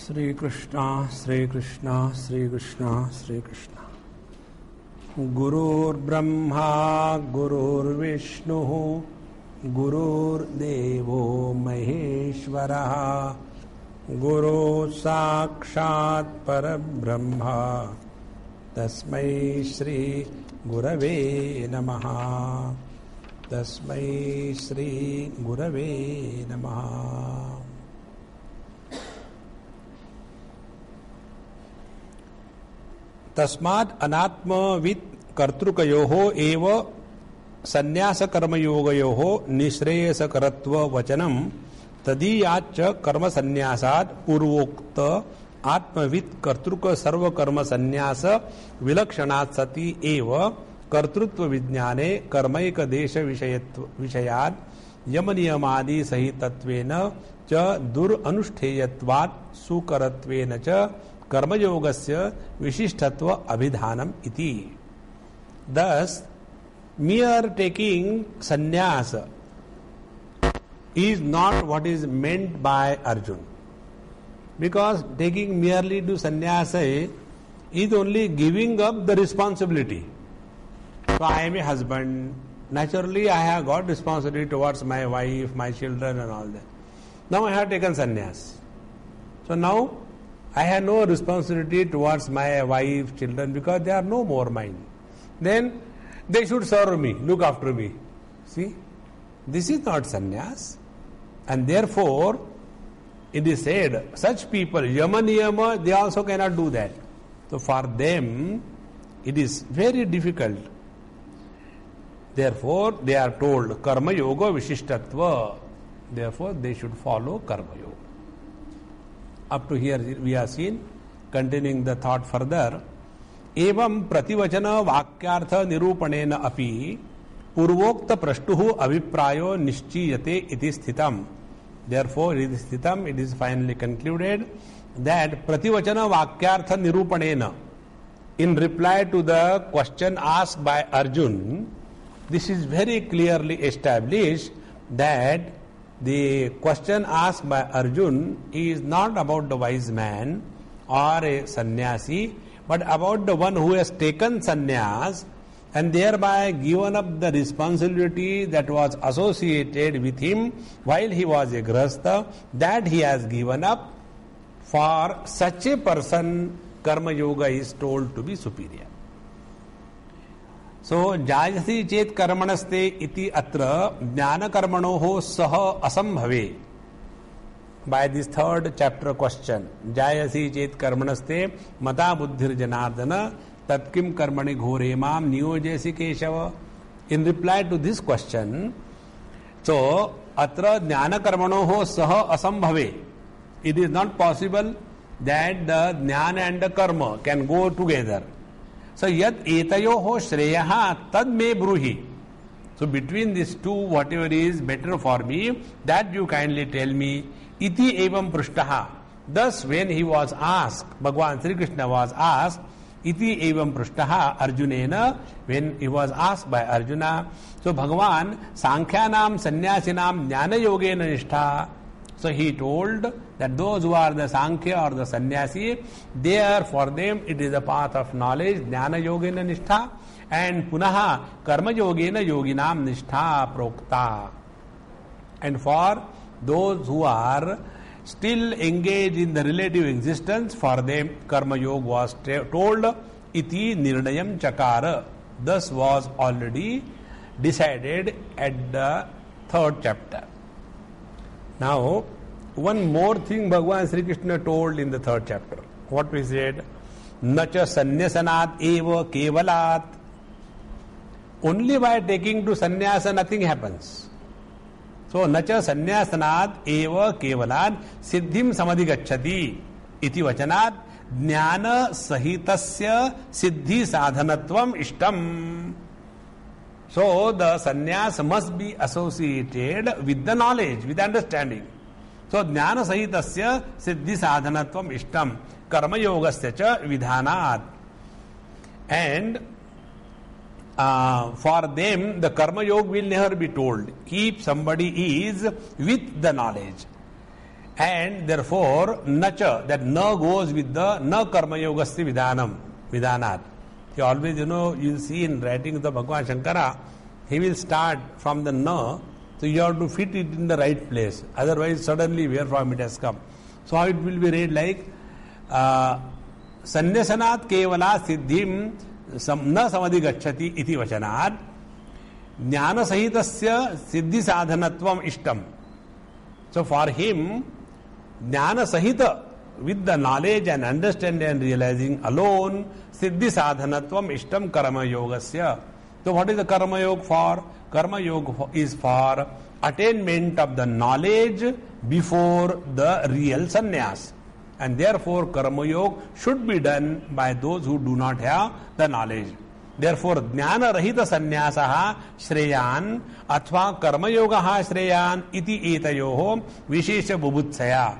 Shri Krishna, Shri Krishna, Shri Krishna, Shri Krishna. Gurur Brahma, Gurur Vishnu, Gurur Devo Maheshwara, Guru Sakshat Parabrahma, Tasmai Shri Gurave Namaha, Tasmai Shri Gurave Namaha. तस्मात् अनात्मवित् कर्तृकयोः एव संन्यास कर्मयोगयोः निःश्रेयसकरत्व वचनं तदीयाच्च कर्म संन्यासात् पूर्वोक्त आत्मवित् कर्तृक सर्व कर्म संन्यास विलक्षणात् सति एव कर्तृत्व विज्ञाने कर्मैक देश विषयात् यम नियमादि सहितत्वेन च दुरनुष्ठेयत्वात् सुकरत्वेन च कर्मयोगस्य विशिष्टत्व अभिधानम इति. Thus, mere taking sannyas is not what is meant by Arjuna, because taking merely to sannyasa is only giving up the responsibility. So I am a husband, naturally I have got responsibility towards my wife, my children and all that. Now I have taken sannyas. So now I have no responsibility towards my wife, children, because they are no more mine. Then they should serve me, look after me. See, this is not sannyas. And therefore, it is said, such people, yama niyama, they also cannot do that. So for them, it is very difficult. Therefore, they are told, karma yoga vishishtatva. Therefore, they should follow karma yoga. Up to here we have seen, continuing the thought further. Evam prativachana vakyartha nirupanena api purvokta prashtuhu aviprayo nishchiyate iti sthitam. Therefore, it is sthitam, it is finally concluded that prativachana vakyartha nirupanena, in reply to the question asked by Arjun, this is very clearly established that the question asked by Arjun is not about the wise man or a sannyasi, but about the one who has taken sannyas and thereby given up the responsibility that was associated with him while he was a grahastha, that he has given up. For such a person, karma yoga is told to be superior. So, jayasi chet karmanaste iti atra jnana karmanoho saha asambhave. By this third chapter question, jayasi chet karmanaste mata buddhir janardana tatkim karmani ghore mam niyojesi keshava. In reply to this question, so atra jnana karmanoho saha asambhave. It is not possible that the jnana and the karma can go together. So yat etayoho shreyaha tad me bruhi. So between these two, whatever is better for me, that you kindly tell me. Iti evam prishtaha. Thus when he was asked, Bhagavan Sri Krishna was asked, iti evam prishtaha Arjunena, when he was asked by Arjuna, so Bhagavan sankhyanam sannyasinam jnana yogena nishtha. So he told that those who are the Sankhya or the Sannyasi, there for them it is a path of knowledge, Jnana Yogena Nishtha, and Punaha Karma Yogena Yoginam Nishtha Prokta. And for those who are still engaged in the relative existence, for them Karma Yoga was told, Iti Nirnayam Chakara. Thus was already decided at the third chapter. Now, one more thing Bhagavan Sri Krishna told in the third chapter. What we said? Nacha sannyasanat eva kevalat. Only by taking to sannyasa nothing happens. So, nacha sannyasanat eva kevalat siddhim samadhigacchati iti vachanat jnana sahitasya siddhi sadhanatvam ishtam. So, the sannyas must be associated with the knowledge, with understanding. So, jnana sahitasya siddhi sadhanatvam ishtam karma yogasya cha vidhanat. And for them, the karma yoga will never be told. If somebody is with the knowledge And therefore, nacha, that na goes with the na karma yogasya vidanat. He always, you'll see in writing the Bhagavan Shankara, he will start from the na, so you have to fit it in the right place. Otherwise, suddenly where from it has come. So how it will be read like, sanyasanat kevala siddhim na samadhi gacchati iti vachanat jnana sahitasya siddhi sadhanatvam ishtam. So for him, jnana sahita, with the knowledge and understanding and realizing alone, siddhi sadhanatvam ishtam karma yogasya. So what is the karma yoga for? Karma yoga is for attainment of the knowledge before the real sannyas. And therefore karma yoga should be done by those who do not have the knowledge. Therefore jnana rahita sannyasaha shreyan athva karma yogaha shreyan iti etayoho vishesha bubutsaya.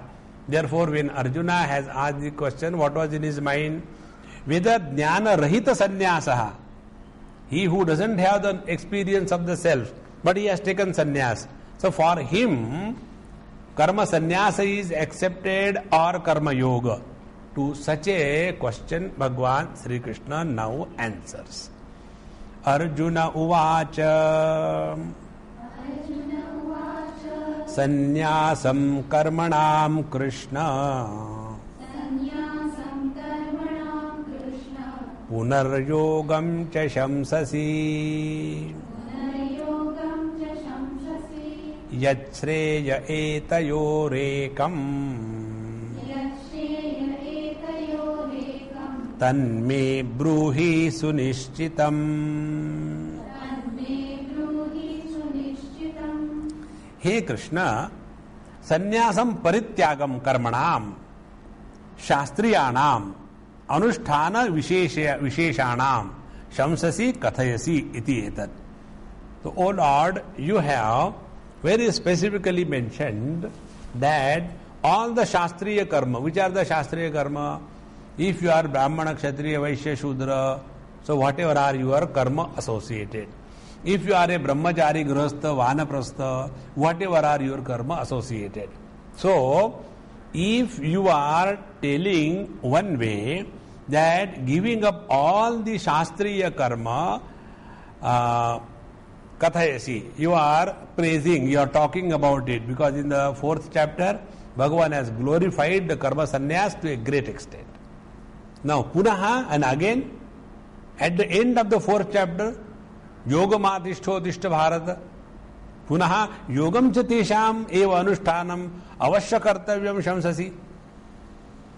Therefore when Arjuna has asked the question, what was in his mind? Whether jnana rahita sannyasaha, he who doesn't have the experience of the self, but he has taken sannyas. So for him, karma sannyasa is accepted or karma yoga. To such a question, Bhagwan Sri Krishna now answers. Arjuna uvacha sannyasam karmanam Krishna punaryogam cha shamsasi yachreya etayorekam tanme bruhi sunishchitam. He Krishna, sannyasam parityagam karmanam shastriyanam anusthana visheshanam shamsasi kathayasi iti etat. So, O Lord, you have very specifically mentioned that all the shastriya karma, which are the shastriya karma? If you are Brahmana, Kshatriya, Vaishya, Shudra, so whatever are your karma associated. If you are a Brahmachari, Grihastha, Vanaprastha, whatever are your karma associated. So, if you are telling one way that giving up all the Shastriya karma, Kathayasi, you are praising, you are talking about it, because in the 4th chapter, Bhagavan has glorified the karma sannyas to a great extent. Now, punaha, and again, at the end of the 4th chapter, yogamatishto tishta bharata, punaha yogam cha tesham eva anushtanam avashya kartavyam shamsasi.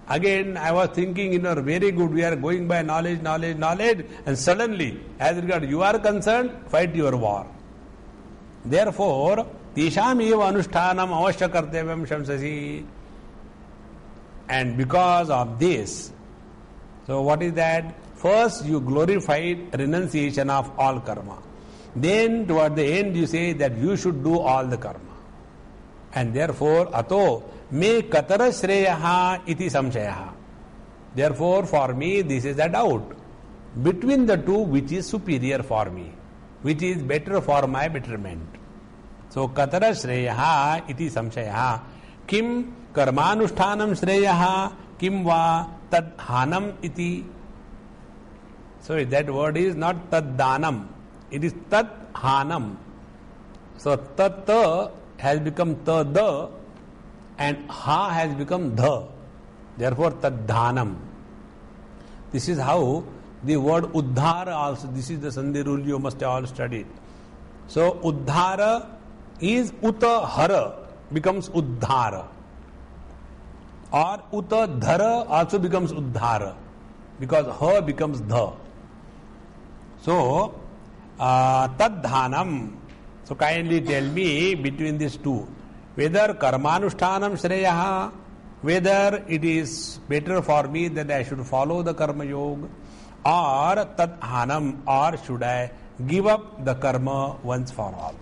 Again, I was thinking, very good, we are going by knowledge, and suddenly, as regards you are concerned, fight your war. Therefore, tesham eva anushtanam avashya kartavyam shamsasi. And because of this, so what is that? First, you glorified renunciation of all karma. Then, toward the end, you say that you should do all the karma. And therefore, ato me katara shreyaha iti samshayaha. Therefore, for me, this is a doubt. Between the two, which is superior for me? Which is better for my betterment? So, katara shreyaha iti samshayaha. Kim karmanushtanam shreyaha kim va tad hanam iti. So that word is not tad danam, it is tad hanam. So tat has become ta da and ha has become dha. Therefore tad dhanam. This is how the word uddhara also, this is the Sandhi rule you must have all studied. So uddhara is uta hara becomes uddhara. Or uta dhara also becomes uddhara, because ha becomes dha. So, tadhanam. So, kindly tell me between these two, whether karmanushtanam shreyaha, whether it is better for me that I should follow the karma yoga, or tadhanam, or should I give up the karma once for all.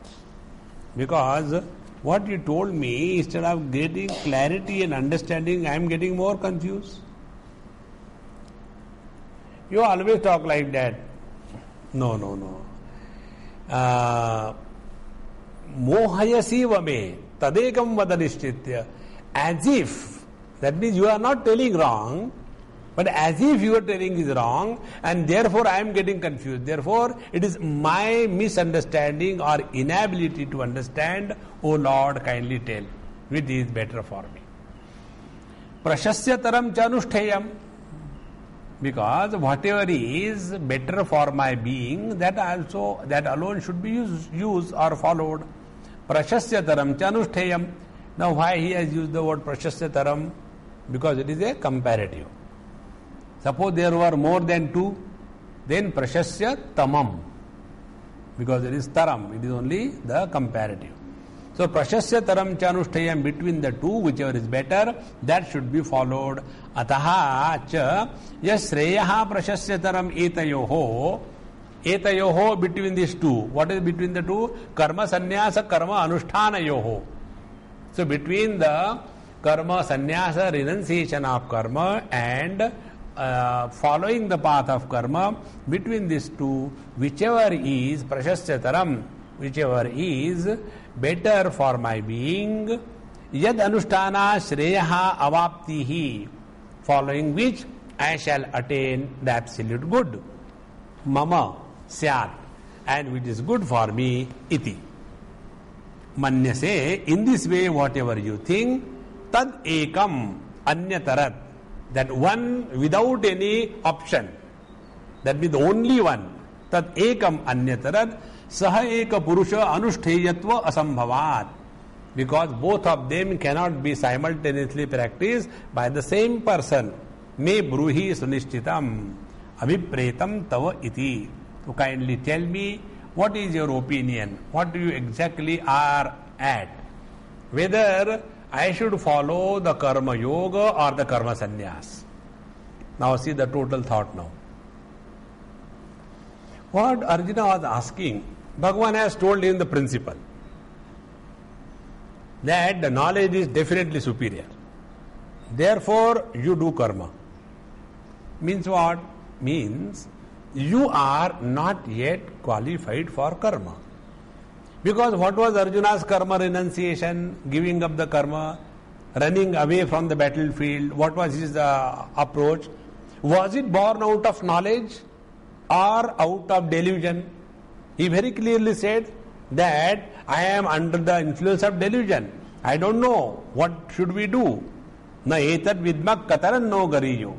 Because what you told me, instead of getting clarity and understanding, I am getting more confused. You always talk like that. No. Mohayasi vame tadekam vadanishchitya. as if, that means you are not telling wrong, but as if you are telling is wrong, and therefore I am getting confused. Therefore, it is my misunderstanding or inability to understand. O Lord, kindly tell which is better for me. Prashasyataram chanushteyam. Because whatever is better for my being, that alone should be used or followed. Prashasyataram chanushteyam. Now why he has used the word prashasyataram? Because it is a comparative. Suppose there were more than two, then prashasya tamam. Because it is taram, it is only the comparative. So prashasya taram chanushtayam, between the two, whichever is better, that should be followed. Ataha cha yasreyaha prashasya taram etayoho, between these two. What is between the two? Karma sannyasa karma anushtanayoho. So between the karma sannyasa, renunciation of karma, and following the path of karma, between these two, whichever is prashasyataram, whichever is better for my being, yad anushtana shreyaha avaptihi, following which I shall attain the absolute good. Mama syat, and which is good for me, iti. Manyase, in this way, whatever you think, tad ekam anyatarat, that one without any option, that means the only one, tat ekam anyatarat, saha eka purusha anushteyatva asambhavat, because both of them cannot be simultaneously practiced by the same person. Me bruhi sunishchitam abhipretam tava iti. So kindly tell me, what is your opinion? What do you exactly are at? Whether I should follow the karma yoga or the karma sannyas. Now see the total thought now. What Arjuna was asking, Bhagavan has told him the principle, that the knowledge is definitely superior. Therefore, you do karma. Means what? Means you are not yet qualified for karma. Because what was Arjuna's karma renunciation, giving up the karma, running away from the battlefield? What was his approach? Was it born out of knowledge or out of delusion? He very clearly said that I am under the influence of delusion. I don't know. What should we do? Na etat vidmak kataran no gariyo.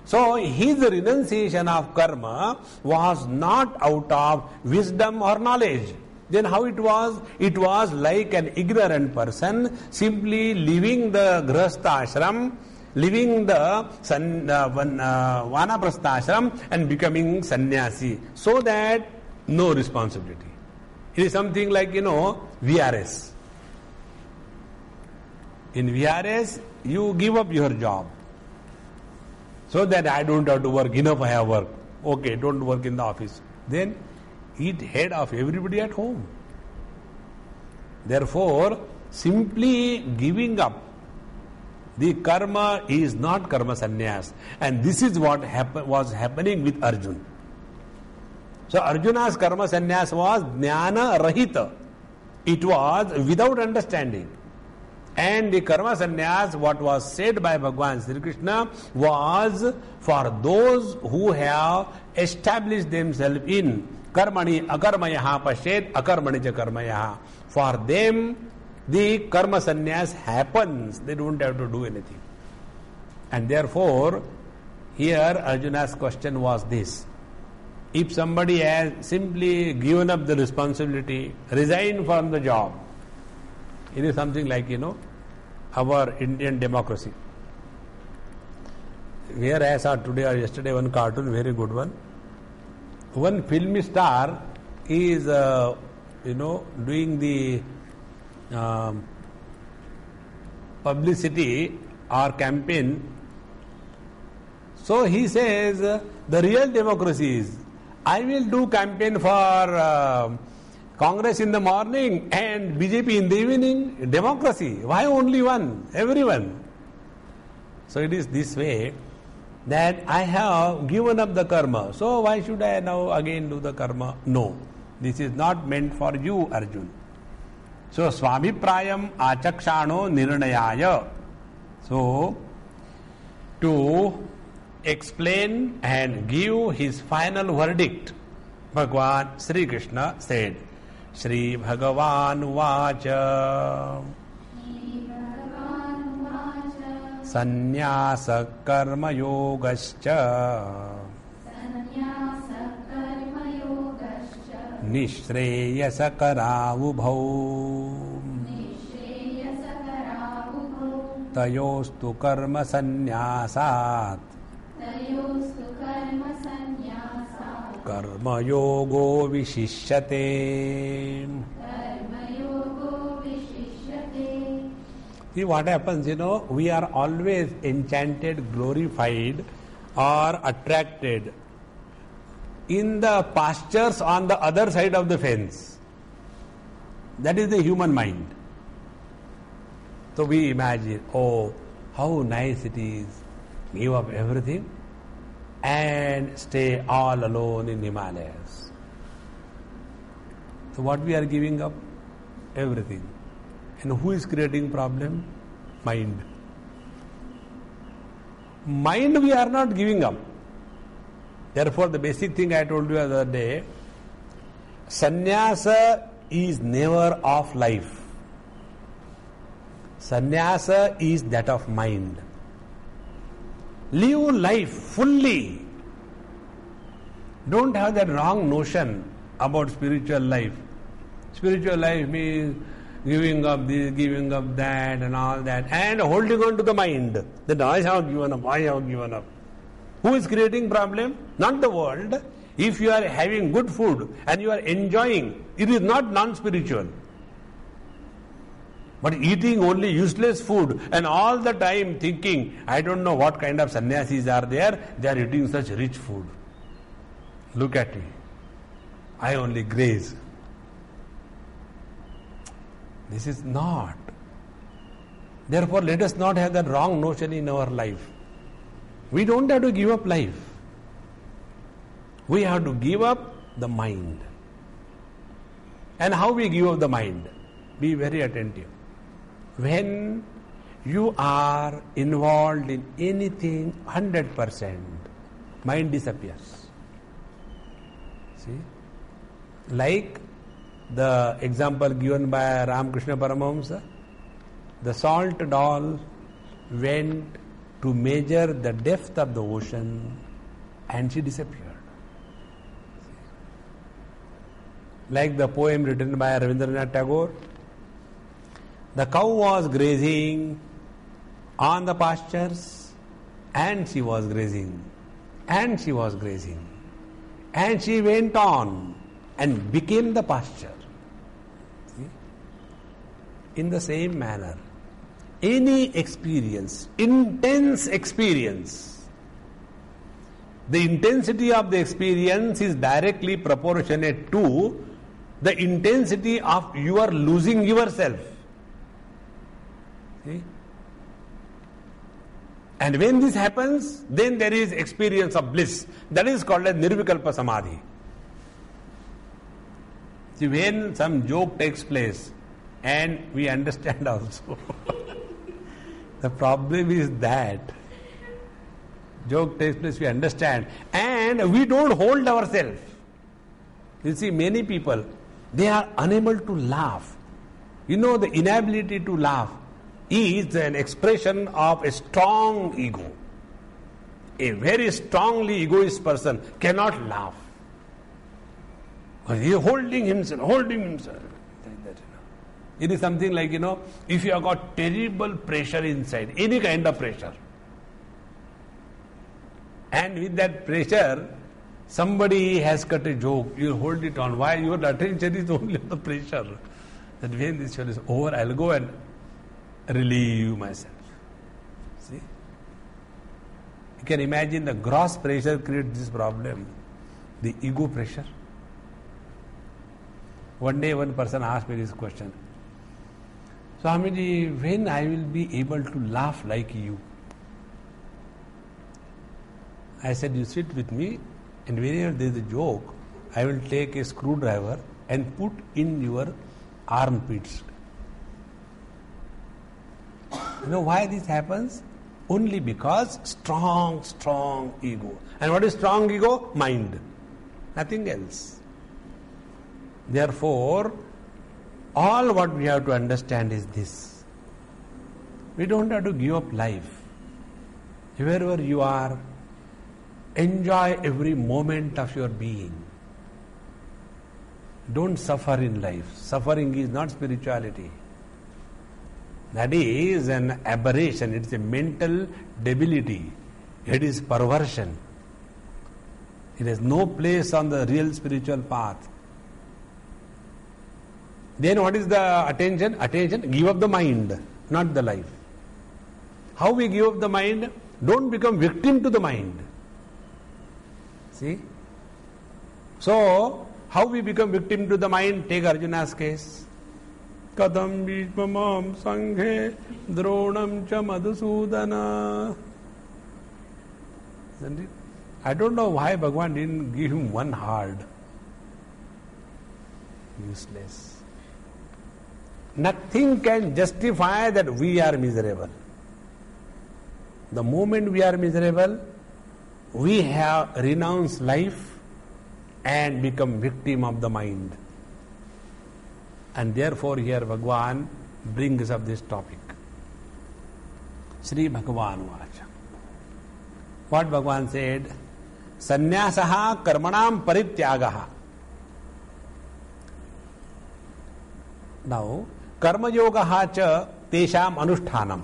So his renunciation of karma was not out of wisdom or knowledge. Then how it was? It was like an ignorant person simply leaving the grahastha ashram, leaving the vanaprastha ashram and becoming sannyasi, so that no responsibility. It is something like, VRS. In VRS, you give up your job, so that I don't have to work, enough I have work. Okay, don't work in the office. Then eat head of everybody at home. Therefore, simply giving up the karma is not karma sannyas. And this is what was happening with Arjuna. So Arjuna's karma sannyas was jnana rahita. It was without understanding. And the karma sannyas, what was said by Bhagavan Sri Krishna, was for those who have established themselves in karmani akarmayaha pashet akarmani cha karmayaha. For them, the karma sannyas happens. They don't have to do anything. And therefore, here Arjuna's question was this. If somebody has simply given up the responsibility, resigned from the job, it is something like, our Indian democracy. Here I saw today or yesterday one cartoon, very good one. One film star is, doing the publicity or campaign. So he says, the real democracy is, I will do campaign for Congress in the morning and BJP in the evening. Democracy. Why only one? Everyone. So it is this way that I have given up the karma. So why should I now again do the karma? No. This is not meant for you, Arjuna. So, Swami Prayam Achakshano Nirnayaya. So, to explain and give his final verdict, Bhagwan Sri Krishna said, Shri Bhagavan Vacha Sannyasa Karma Yogascha Nishreyasa Karavubhau Tayostu Karma Sannyasat Karma Yogo Vishishyate. See what happens, we are always enchanted, glorified or attracted in the pastures on the other side of the fence. That is the human mind. So we imagine, oh, how nice it is, give up everything and stay all alone in Himalayas. So what we are giving up? Everything. And who is creating problem? Mind. Mind we are not giving up. Therefore, the basic thing I told you the other day, sannyasa is never of life. Sannyasa is that of mind. Live life fully. Don't have that wrong notion about spiritual life. Spiritual life means giving up this, giving up that and all that, and holding on to the mind. That I have given up, I have given up. Who is creating problem? Not the world. If you are having good food and you are enjoying, it is not non-spiritual. But eating only useless food and all the time thinking, I don't know what kind of sannyasis are there, they are eating such rich food. Look at me. I only graze. This is not. Therefore, let us not have that wrong notion in our life. We don't have to give up life. We have to give up the mind. And how we give up the mind? Be very attentive. When you are involved in anything 100%, mind disappears. See? Like the example given by Ramakrishna Paramahamsa, the salt doll went to measure the depth of the ocean and she disappeared. Like the poem written by Rabindranath Tagore, the cow was grazing on the pastures and she was grazing and she was grazing and she went on and became the pasture. See? In the same manner, any experience, intense experience, the intensity of the experience is directly proportionate to the intensity of your losing yourself. See? And when this happens, then there is experience of bliss. That is called as Nirvikalpa Samadhi. See, when some joke takes place, and we understand also, the problem is that joke takes place, we understand, and we don't hold ourselves. You see, many people, they are unable to laugh. The inability to laugh is an expression of a strong ego. A very strongly egoist person cannot laugh. He is holding himself. It is something like, if you have got terrible pressure inside, any kind of pressure, and with that pressure, somebody has cut a joke, you hold it on. Why? Your attention is only on the pressure. That when this show is over, I'll go and relieve myself. See? You can imagine the gross pressure creates this problem. The ego pressure. One day one person asked me this question. Swamiji, when I will be able to laugh like you? I said, you sit with me and whenever there is a joke, I will take a screwdriver and put in your armpits You know why this happens? Only because strong ego. And what is strong ego? Mind. Nothing else. Therefore, all what we have to understand is this. We don't have to give up life. Wherever you are, enjoy every moment of your being. Don't suffer in life. Suffering is not spirituality. That is an aberration. It's a mental debility. It is perversion. It has no place on the real spiritual path. Then what is the attention? Attention, give up the mind, not the life. How we give up the mind? Don't become victim to the mind. See? So, how we become victim to the mind? Take Arjuna's case. Kadam bhishmamam sanghe dronam cha madhusudana. Isn't it? I don't know why Bhagavan didn't give him one hard. Useless. Nothing can justify that we are miserable. The moment we are miserable, we have renounced life and become victim of the mind. And therefore here Bhagavan brings up this topic. Sri Bhagavan Vacha. What Bhagavan said? Sannyasaha karmanam parityagaha. Now, karma yogaha cha tesham anushtanam.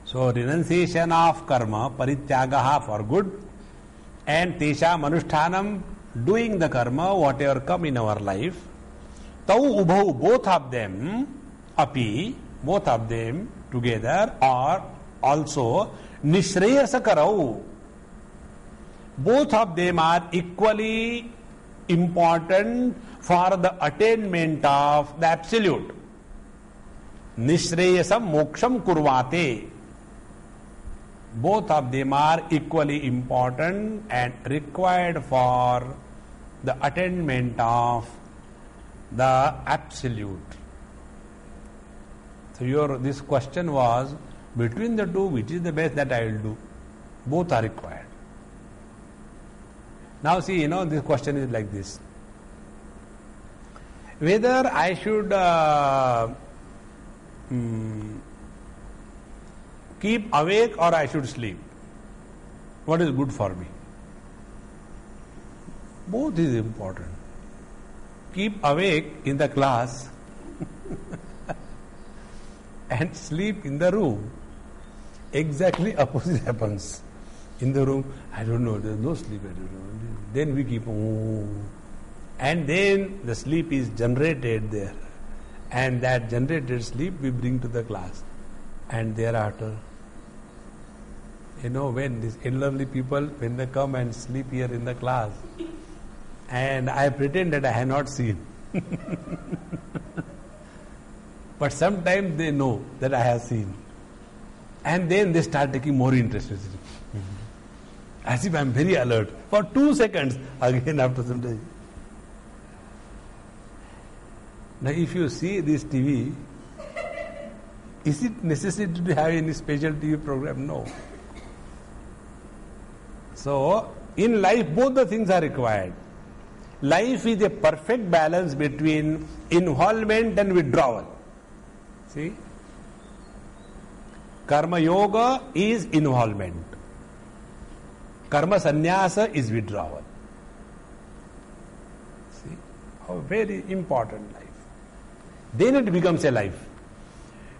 So, renunciation of karma, parityagaha for good, and tesham anushtanam, doing the karma, whatever come in our life. Tau ubhau, both of them, api, both of them together, or also nishreyasa karau. Both of them are equally important for the attainment of the absolute. Nishreyasam moksham kurvate. Both of them are equally important and required for the attainment of the absolute. So this question was, between the two, which is the best that I will do? Both are required. Now see, this question is like this. Whether I should keep awake or I should sleep. What is good for me? Both is important. Keep awake in the class and sleep in the room. Exactly opposite happens. In the room, I don't know, there's no sleep. I don't know. Then we keep and then the sleep is generated there. And that generated sleep we bring to the class. And thereafter, when these elderly people, when they come and sleep here in the class, and I pretend that I have not seen. But sometimes they know that I have seen. And then they start taking more interest. As if I am very alert. For 2 seconds, again after some time. Now if you see this TV, is it necessary to have any special TV program? No. So, in life both the things are required. Life is a perfect balance between involvement and withdrawal. See? Karma yoga is involvement. Karma sannyasa is withdrawal. See? How very important life. Then it becomes a life.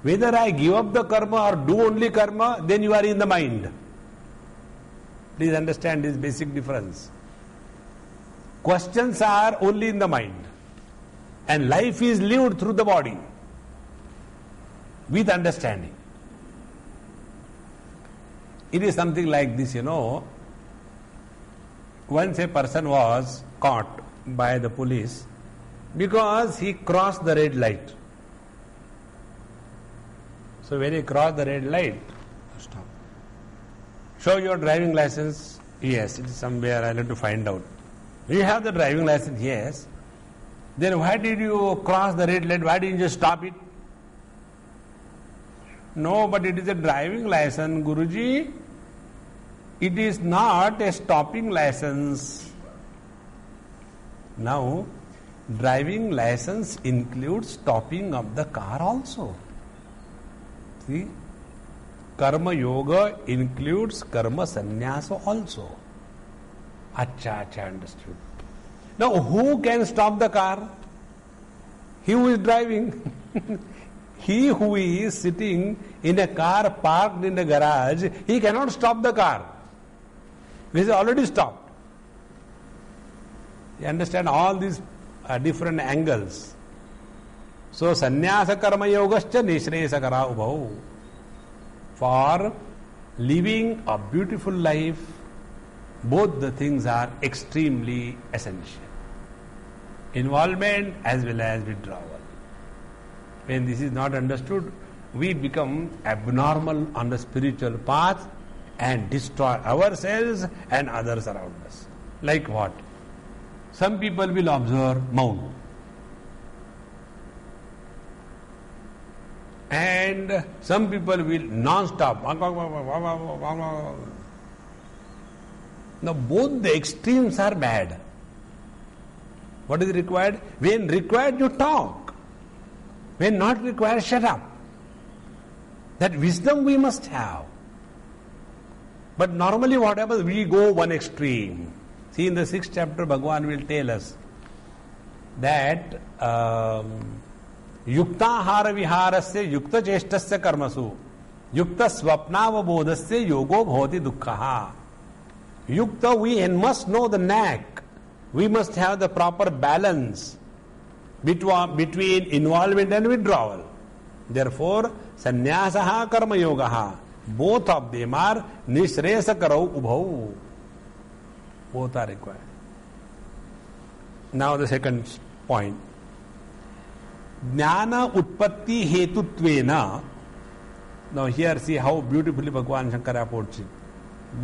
Whether I give up the karma or do only karma, then you are in the mind. Please understand this basic difference. Questions are only in the mind. And life is lived through the body. With understanding. It is something like this, Once a person was caught by the police because he crossed the red light. So when he crossed the red light, stop. Show your driving license. Yes, it is somewhere. I'll have to find out. You have the driving license. Yes. Then why did you cross the red light? Why didn't you just stop it? No, but it is a driving license, Guruji. It is not a stopping license. Now, driving license includes stopping of the car also. See? Karma yoga includes karma sannyasa also. Acha, understood. Now, who can stop the car? He who is driving. He who is sitting in a car parked in the garage, he cannot stop the car. It is already stopped. You understand all these different angles. So, sannyasa karma yogascha nishresa kara ubhau. For living a beautiful life, both the things are extremely essential. Involvement as well as withdrawal. When this is not understood, we become abnormal on the spiritual path and destroy ourselves and others around us. Like what? Some people will observe mount. And some people will non-stop. Now both the extremes are bad. What is required? When required, you talk. When not required, shut up. That wisdom we must have. But normally what happens? We go one extreme. See, in the 6th chapter, Bhagavad will tell us that युक्ताहार विहारस्य युक्त चेष्टस्य कर्मसु युक्त स्वप्नावबोधस्य योगो भवति दुःखः. Yukta, we must know the knack. We must have the proper balance between involvement and withdrawal. Therefore, sannyasa karma yoga, both of them are nishresa karau ubhau. Both are required. Now the second point. Jnana utpatti hetutvena. Now here see how beautifully Bhagavan Shankara puts it.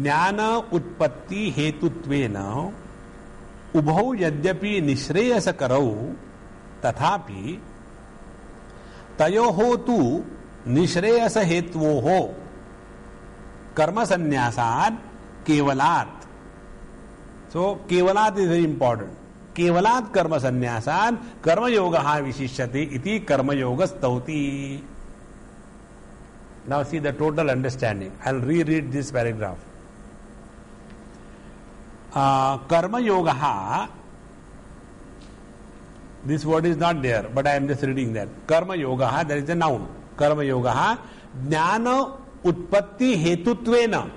Jnana utpatti hetutvena ubhau yadyapi nishreyasa karau tathapi tayoho tu nishreyasa hetvoho karma sannyasad kevalat. So kevalat is very important. Kevalat karma sannyasad karma yogaha vishishyate iti karma yoga stauti. Now see the total understanding. I'll reread this paragraph. Karma yogaha, this word is not there, but I am just reading that. Karma yogaha, there is a noun. Karma yogaha, jnana utpatti hetutvena.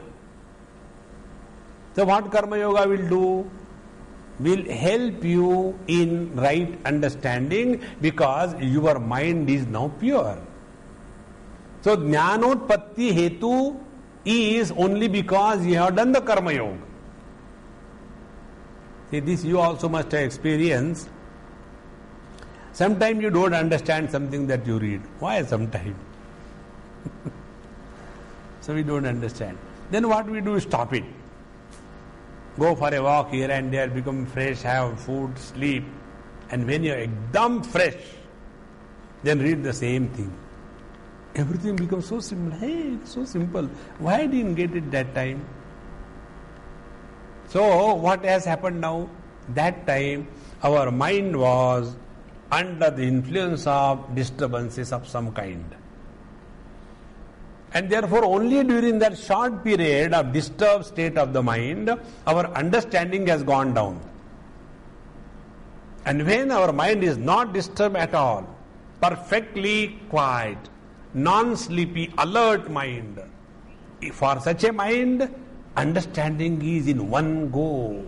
So what karma yoga will do? Will help you in right understanding because your mind is now pure. So jnanotpatti hetu is only because you have done the karma yoga. See, this you also must have experienced. Sometimes you don't understand something that you read. Why sometimes? So we don't understand. Then what we do is stop it. Go for a walk here and there, become fresh, have food, sleep. And when you are ekdam fresh, then read the same thing. Everything becomes so simple. Hey, it's so simple. Why didn't get it that time? So what has happened now? That time our mind was under the influence of disturbances of some kind. And therefore only during that short period of disturbed state of the mind, our understanding has gone down. And when our mind is not disturbed at all, perfectly quiet, non-sleepy, alert mind, for such a mind, understanding is in one go.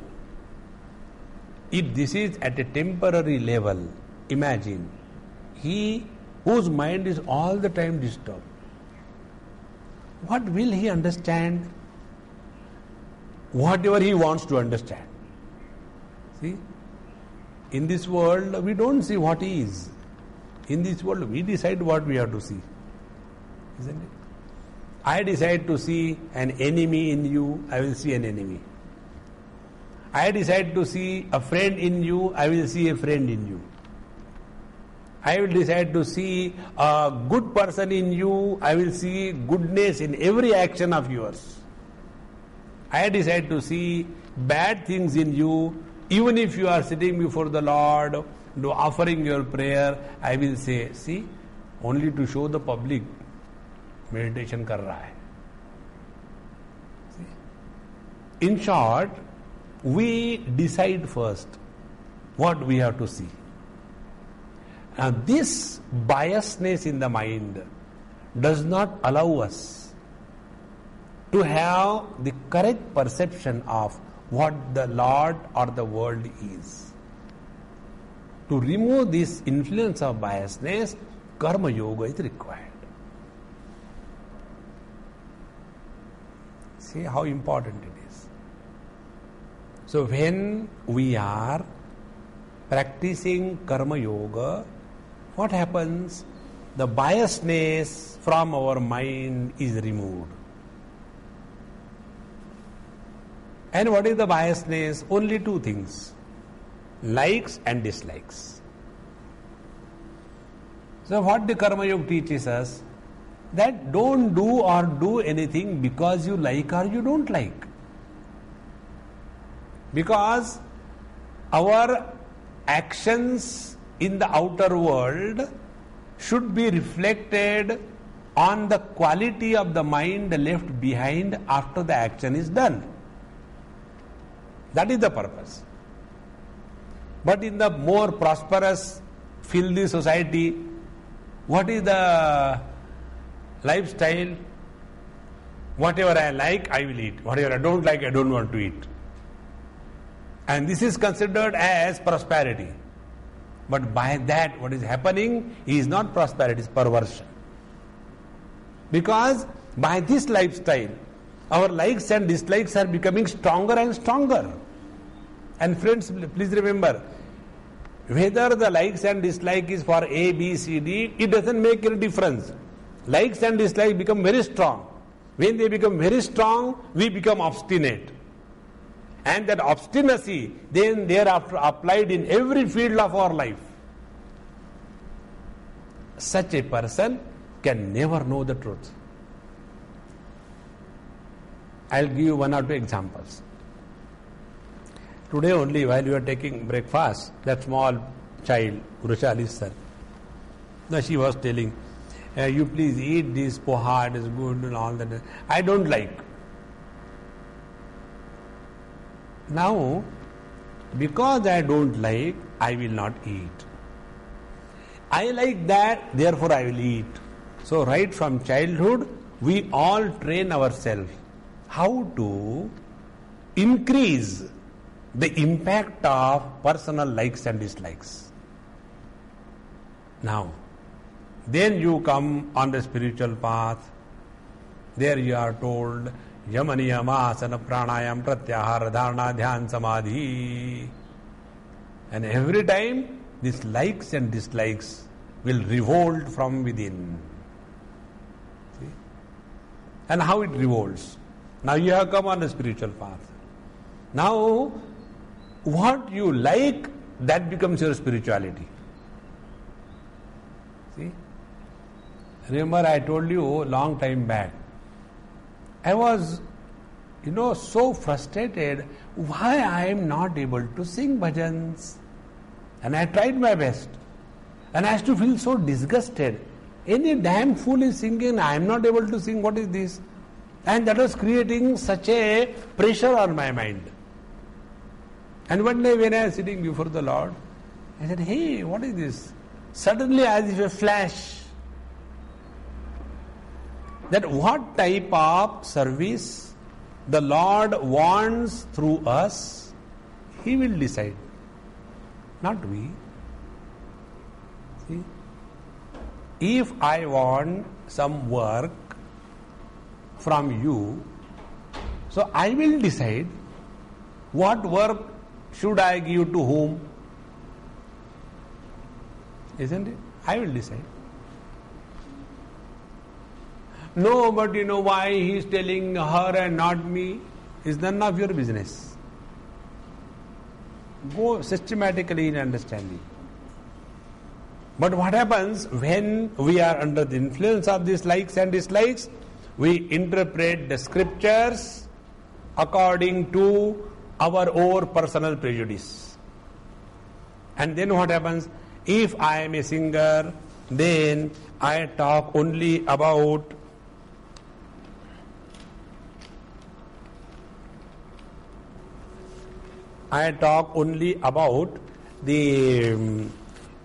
If this is at a temporary level, imagine, he whose mind is all the time disturbed, what will he understand? Whatever he wants to understand. See? In this world, we don't see what is. In this world, we decide what we have to see. Isn't it? I decide to see an enemy in you, I will see an enemy. I decide to see a friend in you, I will see a friend in you. I will decide to see a good person in you. I will see goodness in every action of yours. I decide to see bad things in you. Even if you are sitting before the Lord, offering your prayer, I will say, see, only to show the public, meditation kar raha hai. See? In short, we decide first what we have to see. Now this biasness in the mind does not allow us to have the correct perception of what the Lord or the world is. To remove this influence of biasness, karma yoga is required. See how important it is. So when we are practicing karma yoga, what happens? The biasness from our mind is removed. And what is the biasness? Only two things: likes and dislikes. So what the karma yoga teaches us? That don't do or do anything because you like or you don't like. Because our actions in the outer world should be reflected on the quality of the mind left behind after the action is done. That is the purpose. But in the more prosperous, filthy society, what is the lifestyle? Whatever I like, I will eat. Whatever I don't like, I don't want to eat. And this is considered as prosperity. But by that, what is happening is not prosperity, it is perversion. Because by this lifestyle, our likes and dislikes are becoming stronger and stronger. And friends, please remember, whether the likes and dislike is for A, B, C, D, it doesn't make any difference. Likes and dislikes become very strong. When they become very strong, we become obstinate. And that obstinacy then thereafter applied in every field of our life. Such a person can never know the truth. I'll give you one or two examples. Today only, while you are taking breakfast, that small child, Gurushal's son, now she was telling, you please eat this poha, it is good and all that. I don't like. Now, because I don't like, I will not eat. I like that, therefore I will eat. So right from childhood, we all train ourselves how to increase the impact of personal likes and dislikes. Now, then you come on the spiritual path. There you are told, Yamaniyama, asana, pranayam, pratyahara, dharana, dhyan, samadhi. And every time, these likes and dislikes will revolt from within. See? And how it revolts. Now you have come on the spiritual path. Now, what you like, that becomes your spirituality. See? Remember, I told you long time back, I was, so frustrated why I am not able to sing bhajans. And I tried my best. And I used to feel so disgusted. Any damn fool is singing, I am not able to sing, what is this? And that was creating such a pressure on my mind. And one day when I was sitting before the Lord, I said, hey, what is this? Suddenly, as if a flash, that what type of service the Lord wants through us, He will decide, not we. See? If I want some work from you, so I will decide what work should I give to whom. Isn't it? I will decide. No, but why he is telling her and not me is none of your business. Go systematically in understanding. But what happens when we are under the influence of these likes and dislikes? We interpret the scriptures according to our own personal prejudice. And then what happens? If I am a singer, then I talk only about the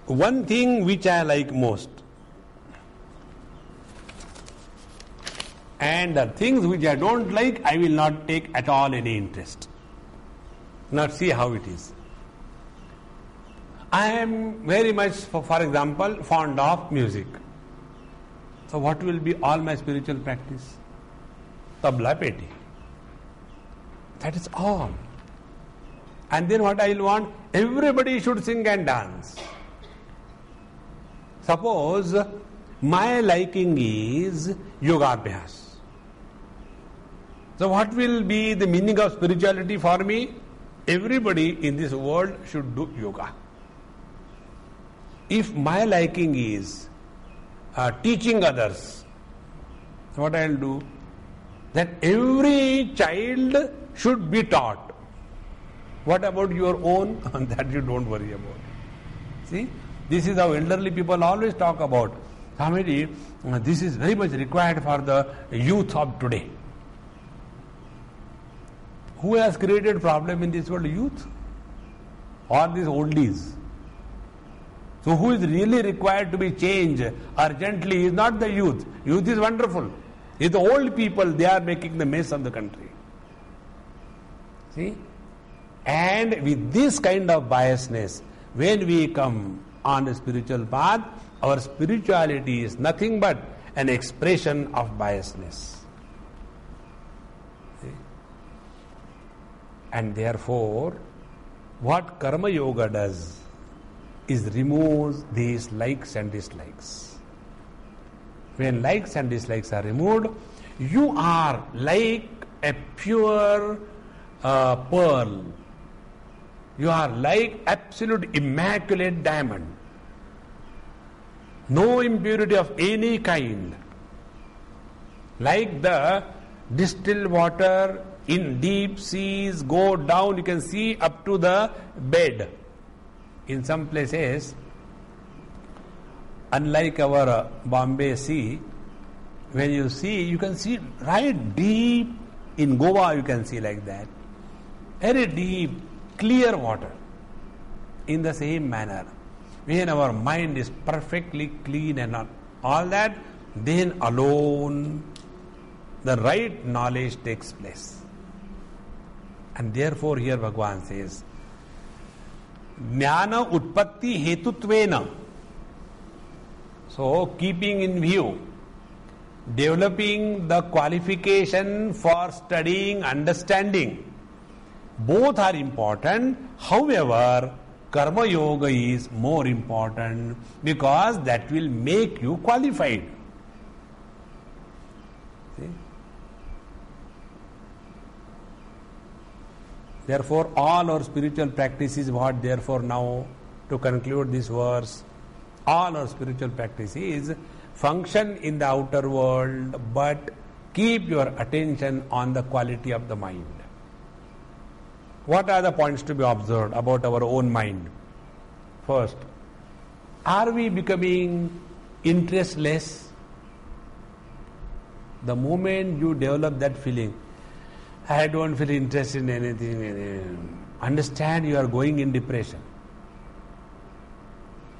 one thing which I like most, and the things which I don't like, I will not take at all any interest. Now see how it is. I am very much, for example, fond of music. So what will be all my spiritual practice? Tabla peti. That is all. And then what I will want? Everybody should sing and dance. Suppose my liking is yoga abhyas. So what will be the meaning of spirituality for me? Everybody in this world should do yoga. If my liking is teaching others, what I will do? That every child should be taught. What about your own? That you don't worry about. See, this is how elderly people always talk about. Swamiji, this is very much required for the youth of today. Who has created problem in this world? Youth or these oldies? So who is really required to be changed urgently is not the youth. Youth is wonderful. It's the old people, they are making the mess of the country. See? And with this kind of biasness, when we come on a spiritual path, our spirituality is nothing but an expression of biasness. See? And therefore, what Karma Yoga does is removes these likes and dislikes. When likes and dislikes are removed, you are like a pure pearl. You are like absolute immaculate diamond. No impurity of any kind. Like the distilled water in deep seas go down, you can see up to the bed. In some places, unlike our Bombay sea, when you see, you can see right deep. In Goa you can see like that. Very deep, clear water. In the same manner, when our mind is perfectly clean and all that, then alone the right knowledge takes place. And therefore here Bhagavan says, Jnana utpatti hetutvena. So, keeping in view, developing the qualification for studying, understanding, both are important. However, Karma Yoga is more important because that will make you qualified. See? Therefore, all our spiritual practice is what, therefore, now to conclude this verse, all our spiritual practice is function in the outer world, but keep your attention on the quality of the mind. What are the points to be observed about our own mind? First, are we becoming interestless? The moment you develop that feeling, I don't feel interested in anything, understand you are going in depression.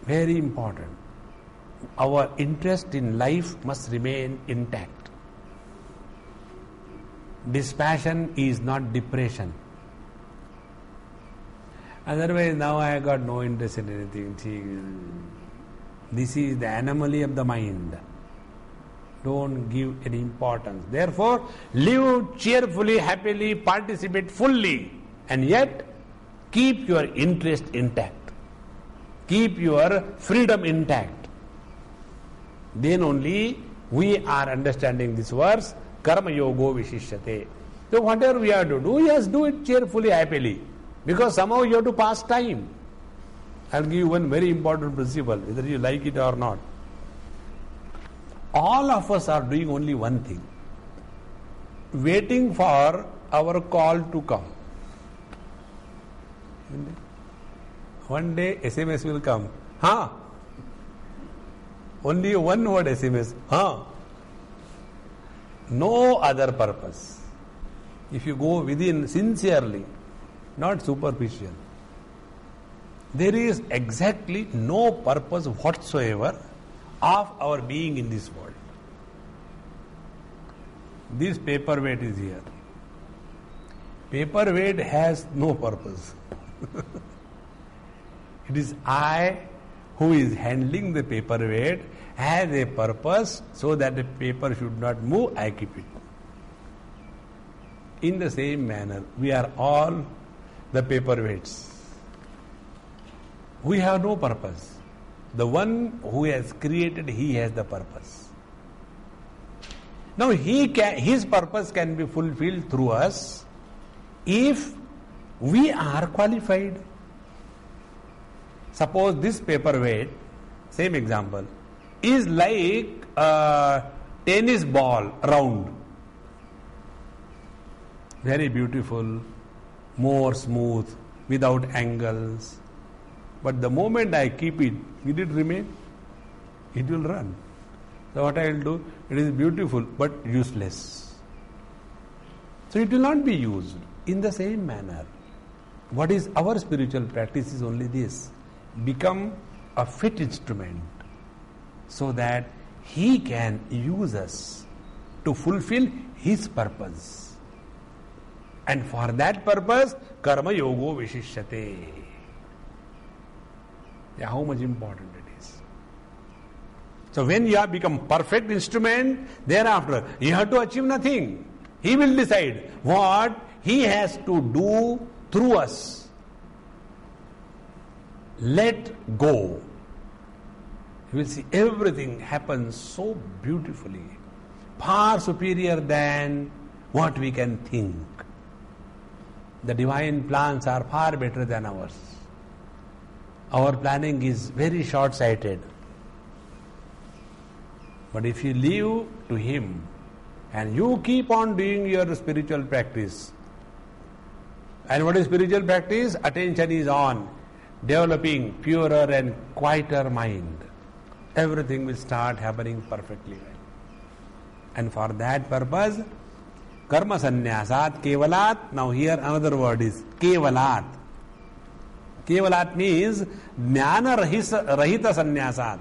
Very important. Our interest in life must remain intact. Dispassion is not depression. Otherwise, now I got no interest in anything. This is the anomaly of the mind. Don't give any importance. Therefore, live cheerfully, happily, participate fully, and yet keep your interest intact. Keep your freedom intact. Then only we are understanding this verse, Karma Yogo Vishishyate. So whatever we have to do, yes, do it cheerfully, happily. Because somehow you have to pass time. I'll give you one very important principle, whether you like it or not. All of us are doing only one thing, waiting for our call to come. One day SMS will come. Only one word SMS. No other purpose. If you go within sincerely, not superficial, there is exactly no purpose whatsoever of our being in this world. This paperweight is here. Paperweight has no purpose. It is I who is handling the paperweight, has a purpose so that the paper should not move, I keep it. In the same manner, we are all the paperweights. We have no purpose. The one who has created, he has the purpose. Now his purpose can be fulfilled through us if we are qualified. Suppose this paperweight, same example, is like a tennis ball, round. Very beautiful, more smooth, without angles. But the moment I keep it, will it remain? It will run. So what I will do, it is beautiful but useless. So it will not be used. In the same manner, what is our spiritual practice is only this: become a fit instrument so that he can use us to fulfill his purpose. And for that purpose, karma yogo vishishyate. Yeah, how much important it is. So when you have become perfect instrument, thereafter you have to achieve nothing. He will decide what he has to do through us. Let go. You will see everything happens so beautifully, far superior than what we can think. The divine plans are far better than ours. Our planning is very short-sighted. But if you leave to him and you keep on doing your spiritual practice, and what is spiritual practice? Attention is on developing purer and quieter mind. Everything will start happening perfectly well. And for that purpose, karma sannyasat kevalat. Now here another word is kevalat. Kevalat means jnana rahita sannyasat.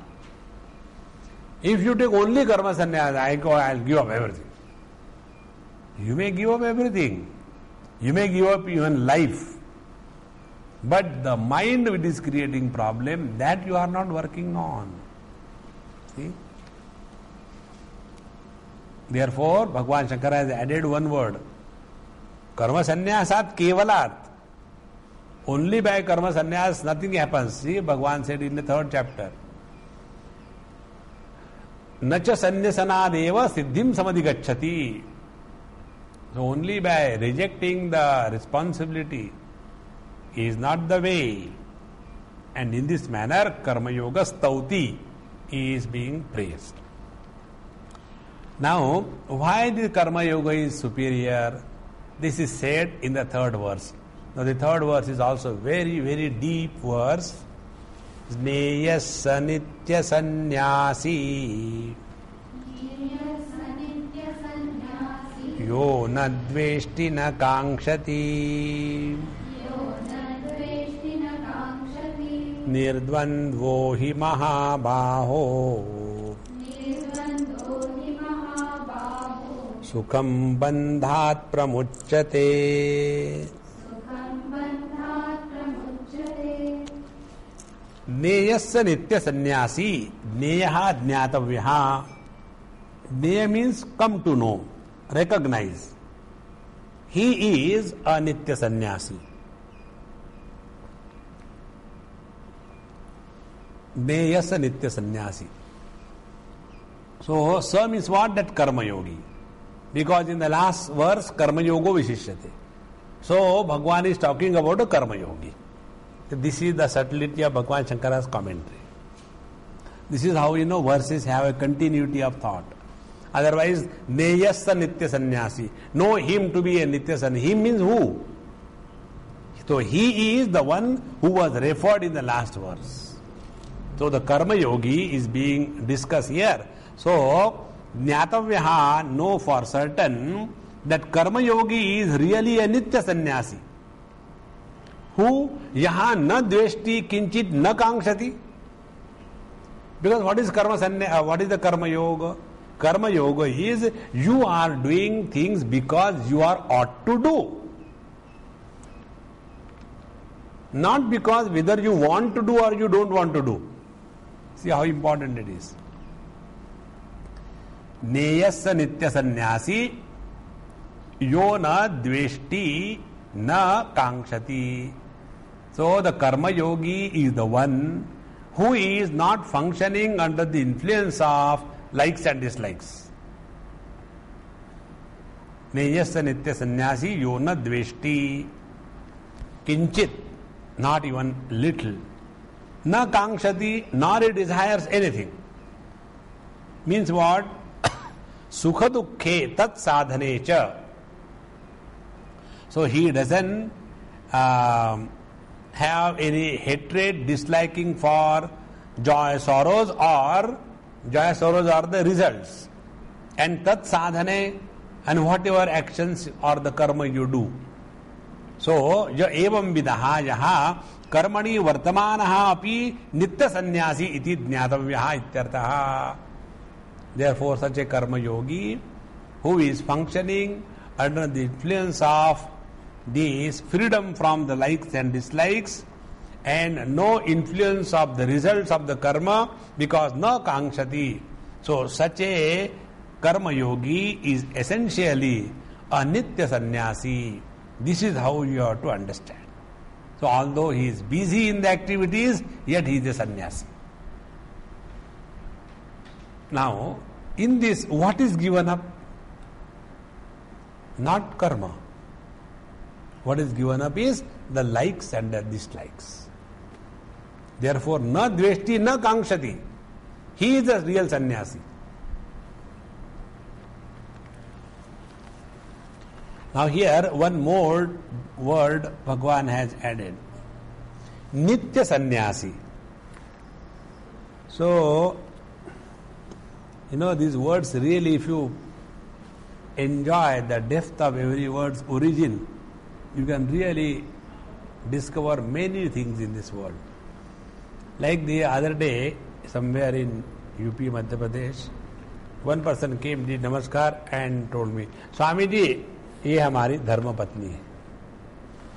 If you take only karma sannyas, I'll give up everything. You may give up everything. You may give up even life. But the mind which is creating problem, that you are not working on. See? Therefore, Bhagavan Shankar has added one word. Karma sannyasat kevalat. Only by karma sannyas nothing happens. See, Bhagavan said in the 3rd chapter. Nacha sanyasanadeva siddhim samadhigacchati. So only by rejecting the responsibility is not the way. And in this manner, karma yoga stauti is being praised. Now, why the karma yoga is superior? This is said in the 3rd verse. Now the 3rd verse is also very, very deep verse. Sneyasa nitya sannyasi yo na dveshti na kankshati nirdvandvo hi mahabaho sukham bandhat pramuchyate. Neyasya nitya sannyasi. Neyaha jnatavyaha. Neya means come to know, recognize. He is a nitya sannyasi. Neyasya nitya sannyasi. So, sa means what? That karma yogi. Because in the last verse, karma yogo vishishyate. So, Bhagavan is talking about a karma yogi. This is the subtlety of Bhagwan Shankara's commentary. This is how verses have a continuity of thought. Otherwise, Neyasya Nitya Sannyasi. Know him to be a Nitya Sannyasi. Him means who? So he is the one who was referred in the last verse. So the Karma Yogi is being discussed here. So, Jnatavyaha, know for certain that Karma Yogi is really a Nitya Sannyasi. Who yaha na dveshti kinchit na kankshati. Because what is what is the Karma Yoga? Karma Yoga is you are doing things because you are ought to do. Not because whether you want to do or you don't want to do. See how important it is. Neyasya nitya sannyasi yo na dveshti na kankshati. So the Karma Yogi is the one who is not functioning under the influence of likes and dislikes. Neyasya nitya sannyasi yo na dveshti kinchit, not even little. Na kankshati, nor he desires anything. Means what? Sukha dukkhe tat sadhane cha. So he doesn't have any hatred, disliking for joy, sorrows, or joy, sorrows are the results. And tat sadhane, and whatever actions or the karma you do. So, jo evam vidaha yaha karmani vartamanaha api nitya sannyasi iti jnatavyaha ityartaha. Therefore, such a karma yogi who is functioning under the influence of this freedom from the likes and dislikes and no influence of the results of the karma because no kankshati. So, such a karma yogi is essentially a nitya sannyasi. This is how you have to understand. So, although he is busy in the activities, yet he is a sannyasi. Now, in this, what is given up? Not karma. What is given up is the likes and the dislikes. Therefore, na dveshti, na kankshati. He is the real sannyasi. Now here, one more word Bhagwan has added. Nitya sannyasi. So, these words really, if you enjoy the depth of every word's origin, you can really discover many things in this world. Like the other day, somewhere in UP, Madhya Pradesh, one person came, did namaskar and told me, Swamiji, ये हमारी धर्म पत्नी है.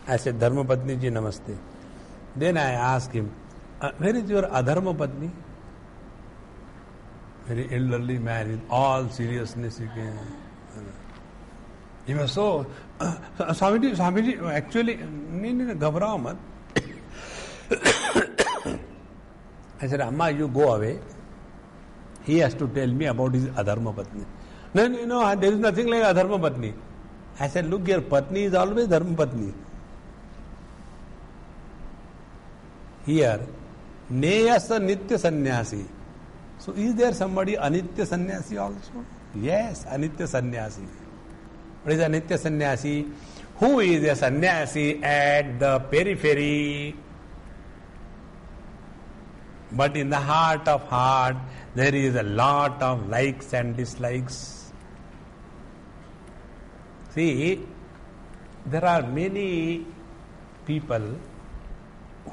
ऐसे धर्म पत्नी जी नमस्ते. Then I asked him, where is your adharma patni? Very elderly man, with all seriousness. He was so, Swamiji, actually, नहीं घबराओ मत. I said, Amma, you go away. He has to tell me about his adharma patni. No, there is nothing like adharma patni. I said, look, your patni is always dharma patni. Here, neyasya nitya sannyasi. So, is there somebody anitya sannyasi also? Yes, anitya sannyasi. What is anitya sannyasi? Who is a sannyasi at the periphery? But in the heart of heart, there is a lot of likes and dislikes. See, there are many people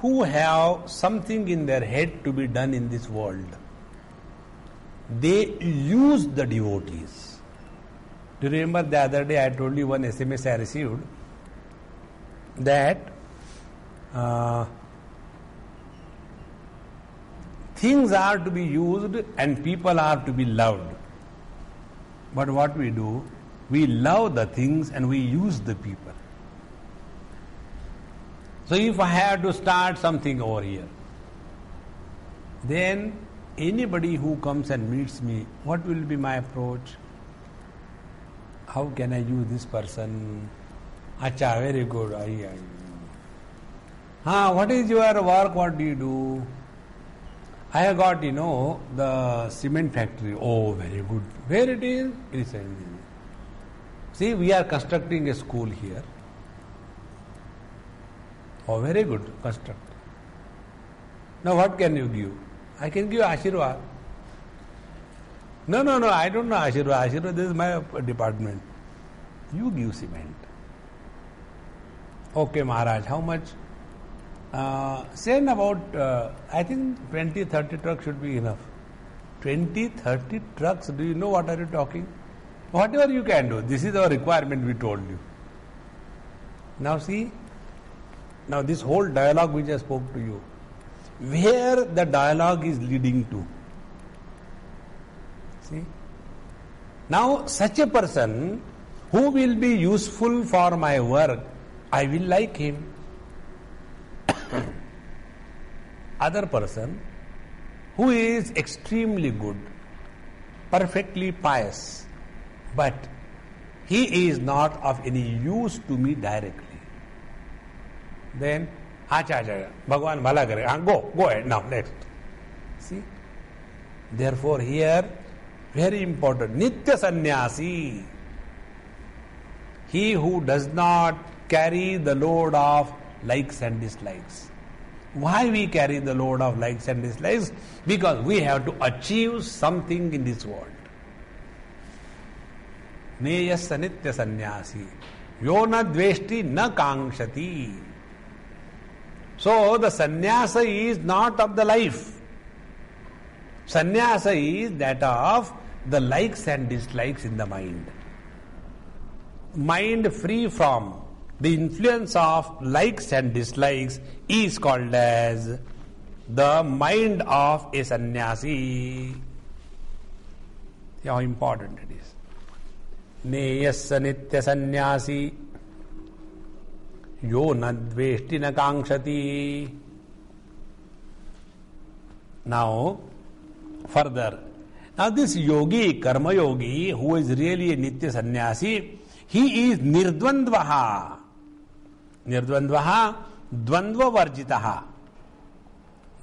who have something in their head to be done in this world. They use the devotees. Do you remember the other day I told you one SMS I received that things are to be used and people are to be loved. But what we do, we love the things and we use the people. So if I have to start something over here, then anybody who comes and meets me, what will be my approach? How can I use this person? Acha, very good. What is your work? What do you do? I have got, the cement factory. Oh, very good. Where it is? It is in. See, we are constructing a school here. Oh, very good. Construct. Now, what can you give? I can give Ashirwad. No, I don't know Ashirwad. Ashirwad, this is my department. You give cement. Okay, Maharaj, how much? Send about, I think 20, 30 trucks should be enough. 20, 30 trucks, do you know what are you talking? Whatever you can do, this is our requirement, we told you. Now see, now this whole dialogue which I spoke to you, where the dialogue is leading to. See? Now such a person who will be useful for my work, I will like him. Other person who is extremely good, perfectly pious, but he is not of any use to me directly. Then, Bhagwan bhala kare. Go ahead now, next. See? Therefore here, very important, Nitya Sannyasi. He who does not carry the load of likes and dislikes. Why we carry the load of likes and dislikes? Because we have to achieve something in this world. Neyasya nitya sannyasi. Yo na dveshti na kangshati. So the sannyasa is not of the life. Sannyasa is that of the likes and dislikes in the mind. Mind free from the influence of likes and dislikes is called as the mind of a sannyasi. See how important it is. Neyasya nitya sannyasi yo na dveshti na kangshati. Now, further. Now this yogi, karma yogi, who is really a nitya sannyasi, he is nirdvandvaha. Nirdvandvaha, dvandva varjitaha.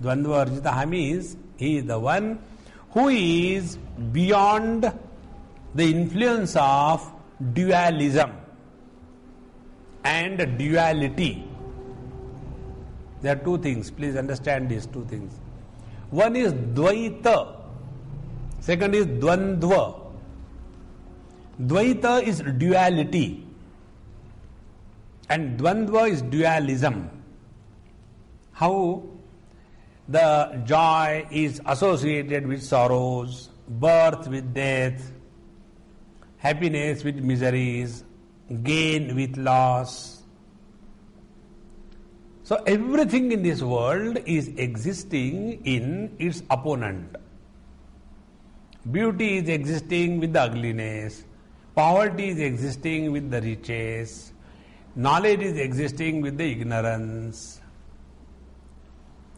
Dvandva varjitaha means he is the one who is beyond the influence of dualism and duality. There are two things, please understand these two things. One is dvaita, second is dvandva. Dvaita is duality and dvandva is dualism. How the joy is associated with sorrows, birth with death, happiness with miseries, gain with loss. So everything in this world is existing in its opponent. Beauty is existing with the ugliness, poverty is existing with the riches, knowledge is existing with the ignorance,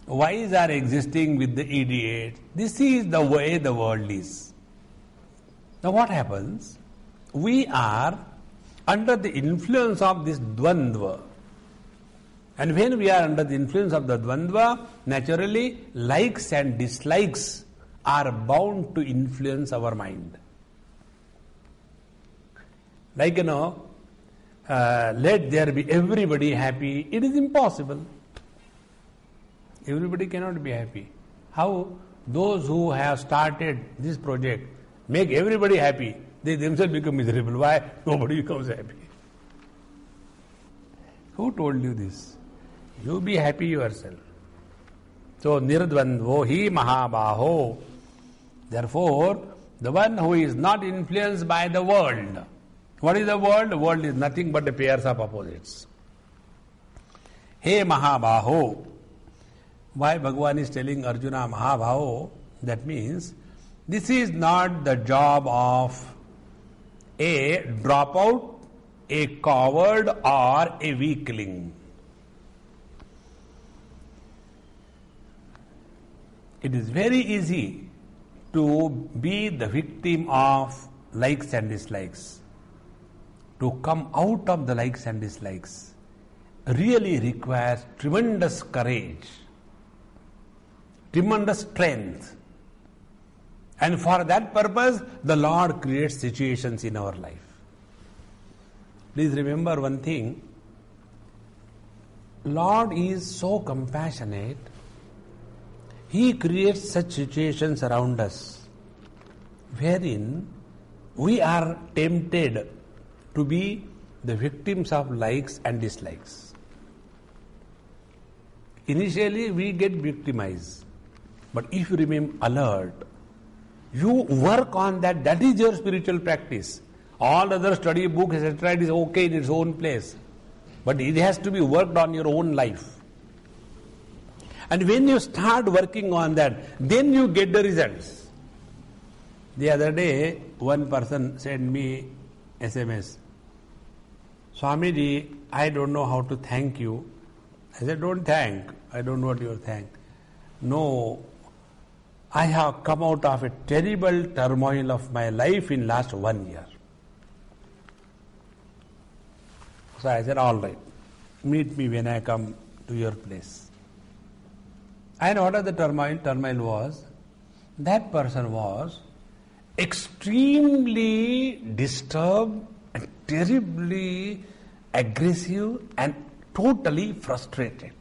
wise are existing with the idiot. This is the way the world is. Now what happens? We are under the influence of this dvandva. And when we are under the influence of the dvandva, naturally likes and dislikes are bound to influence our mind. Like, let there be everybody happy. It is impossible. Everybody cannot be happy. How? Those who have started this project make everybody happy. They themselves become miserable. Why? Nobody becomes happy. Who told you this? You be happy yourself. So, nirdvandvo hi mahabaho. Therefore, the one who is not influenced by the world. What is the world? The world is nothing but the pairs of opposites. Hey Mahabaho. Why Bhagavan is telling Arjuna Mahabaho? That means this is not the job of a dropout, a coward or a weakling. It is very easy to be the victim of likes and dislikes, to come out of the likes and dislikes really requires tremendous courage, tremendous strength. And for that purpose, the Lord creates situations in our life. Please remember one thing. Lord is so compassionate. He creates such situations around us wherein we are tempted to be the victims of likes and dislikes. Initially, we get victimized. But if you remain alert, you work on that. That is your spiritual practice. All other study books, etc., it is okay in its own place. But it has to be worked on your own life. And when you start working on that, then you get the results. The other day, one person sent me SMS. Swamiji, I don't know how to thank you. I said, don't thank. I don't know what you thank. No, I have come out of a terrible turmoil of my life in last 1 year. So I said, all right, meet me when I come to your place. And what the turmoil? Turmoil was, that person was extremely disturbed and terribly aggressive and totally frustrated.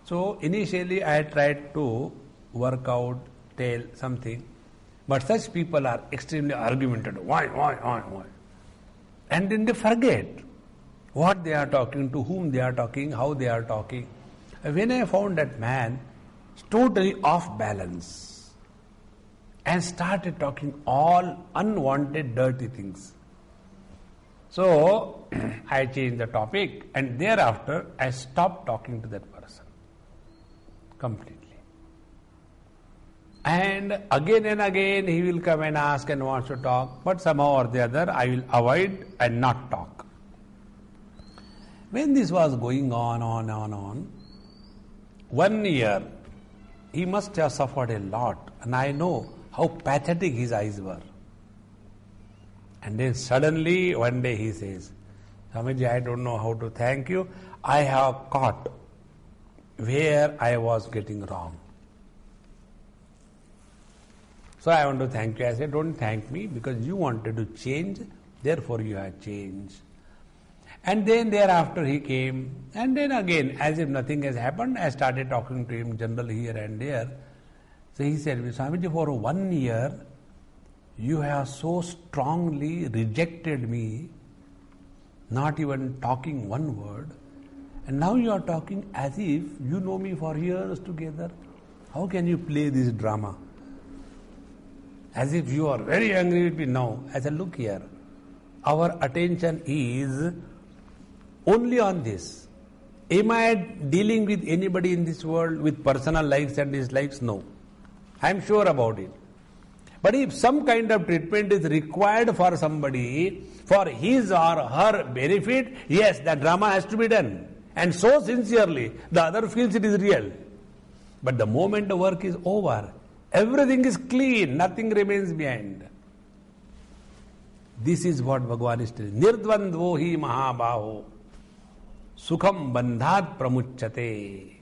So initially I tried to work out, tell something, but such people are extremely argumentative. Why? And then they forget what they are talking, to whom they are talking, how they are talking. When I found that man totally off balance and started talking all unwanted, dirty things. So I changed the topic, and thereafter I stopped talking to that person completely. And again he will come and ask and wants to talk, but somehow or the other I will avoid and not talk. When this was going on, 1 year, he must have suffered a lot, and I know how pathetic his eyes were. And then suddenly one day he says, Swamiji, I don't know how to thank you. I have caught where I was getting wrong. So I want to thank you. I said, don't thank me, because you wanted to change, therefore you have changed. And then thereafter he came, and then again, as if nothing has happened, I started talking to him generally here and there. So he said, Swamiji, for 1 year, you have so strongly rejected me, not even talking one word, and now you are talking as if you know me for years together. How can you play this drama? As if you are very angry with me now. I said, look here, our attention is only on this. Am I dealing with anybody in this world with personal likes and dislikes? No. I am sure about it. But if some kind of treatment is required for somebody, for his or her benefit, yes, that drama has to be done. And so sincerely, the other feels it is real. But the moment the work is over, everything is clean, nothing remains behind. This is what Bhagavan is telling. Nirdvandvo hi mahabaho sukham bandhat pramuchyate.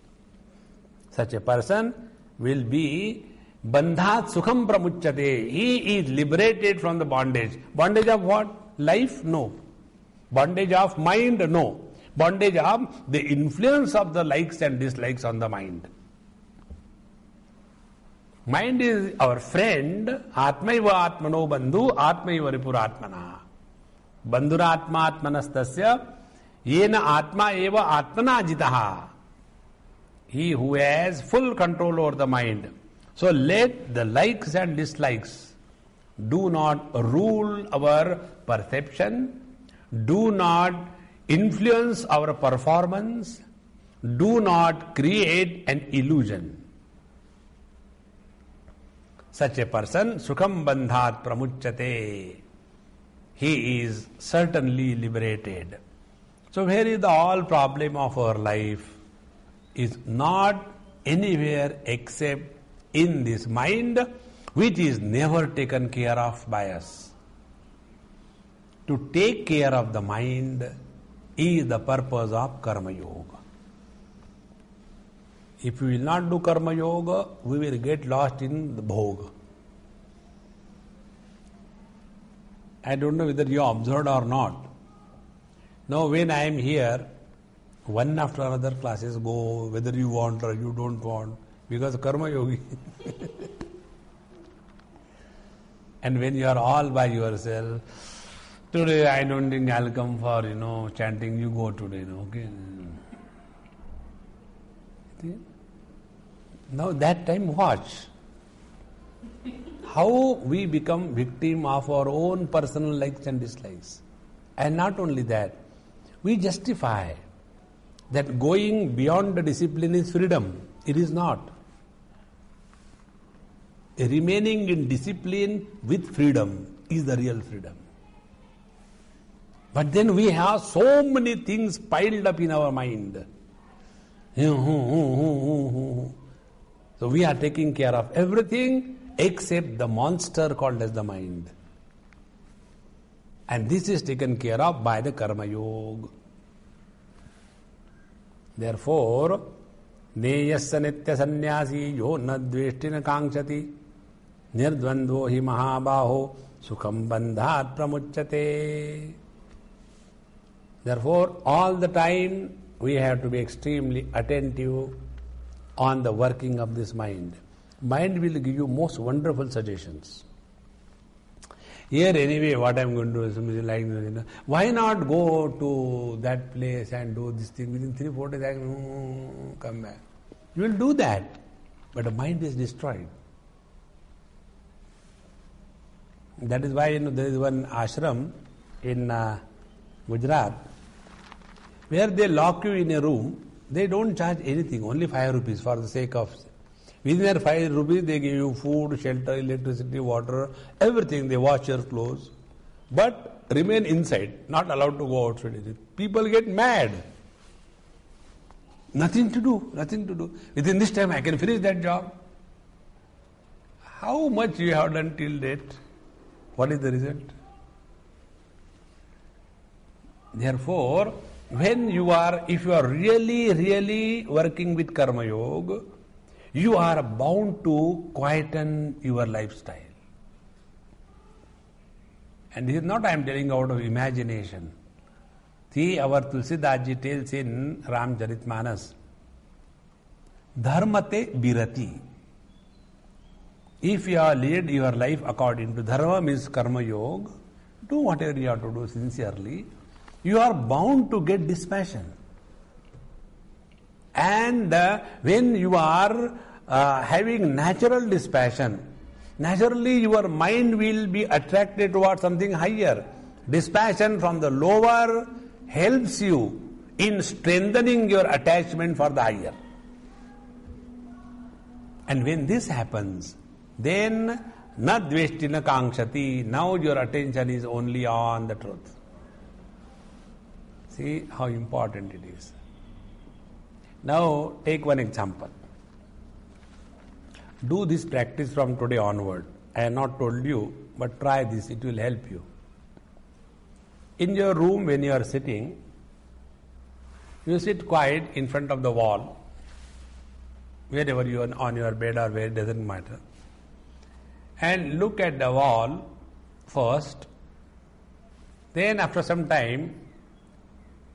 Such a person will be bandhat sukham pramuchyate. He is liberated from the bondage. Bondage of what? Life? No. Bondage of mind? No. Bondage of the influence of the likes and dislikes on the mind. Mind is our friend. Atmaiva atmano bandhu, atmaiva ripuratmana. Bandhuratma atmanastasya, yena atma eva atmana jitaha. He who has full control over the mind. So let the likes and dislikes do not rule our perception, do not influence our performance, do not create an illusion. Such a person, sukham bandhat pramuchyate, he is certainly liberated. So where is the all problem of our life? Is not anywhere except in this mind, which is never taken care of by us. To take care of the mind, is the purpose of Karma Yoga. If we will not do Karma Yoga, we will get lost in the Bhoga. I don't know whether you observed or not. Now when I am here, one after another classes go, whether you want or you don't want, because Karma Yogi. And when you are all by yourself, today I don't think I'll come for, chanting, you go today, okay? Now that time watch how we become victim of our own personal likes and dislikes. And not only that, we justify that going beyond the discipline is freedom. It is not. Remaining in discipline with freedom is the real freedom. But then we have so many things piled up in our mind. So we are taking care of everything except the monster called as the mind. And this is taken care of by the Karma Yoga. Therefore, Neyasya Nitya Sannyasi Yo Nadveshtina Kankshati Nirdvandvo Hi Mahabaho Sukham Bandhat Pramuchyate. Therefore, all the time we have to be extremely attentive on the working of this mind. Mind will give you most wonderful suggestions. Here anyway, what I am going to do is somebody like, why not go to that place and do this thing within 3-4 days? I can come back. You will do that, but the mind is destroyed. That is why there is one ashram in Gujarat where they lock you in a room. They don't charge anything, only 5 rupees for the sake of. Within their 5 rupees, they give you food, shelter, electricity, water, everything. They wash your clothes, but remain inside, not allowed to go outside. People get mad. Nothing to do. Within this time, I can finish that job. How much you have done till date? What is the result? Therefore, if you are really working with Karma Yoga, you are bound to quieten your lifestyle. And this is not I am telling out of imagination. See, our Tulsidas ji tells in Ramcharitmanas, Dharmate birati. If you are lead your life according to Dharma means Karma Yoga, do whatever you have to do sincerely, you are bound to get dispassion. And when you are having natural dispassion, naturally your mind will be attracted towards something higher. Dispassion from the lower helps you in strengthening your attachment for the higher. And when this happens, then nadveshtina kankshati, now your attention is only on the truth. See how important it is. Now take one example. Do this practice from today onward. I have not told you, but try this, it will help you. In your room when you are sitting, you sit quiet in front of the wall, wherever you are, on your bed or where, it doesn't matter. And look at the wall first. Then after some time,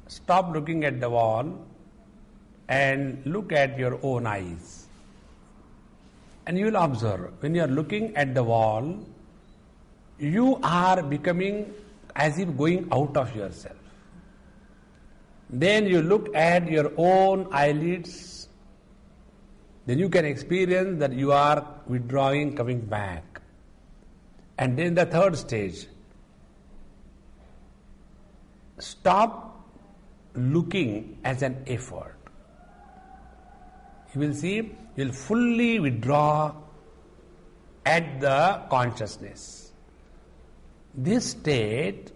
stop looking at the wall and look at your own eyes. And you will observe, when you are looking at the wall, you are becoming as if going out of yourself. Then you look at your own eyelids, then you can experience that you are withdrawing, coming back. And then the third stage, stop looking as an effort. You will see, you will fully withdraw at the consciousness. This state,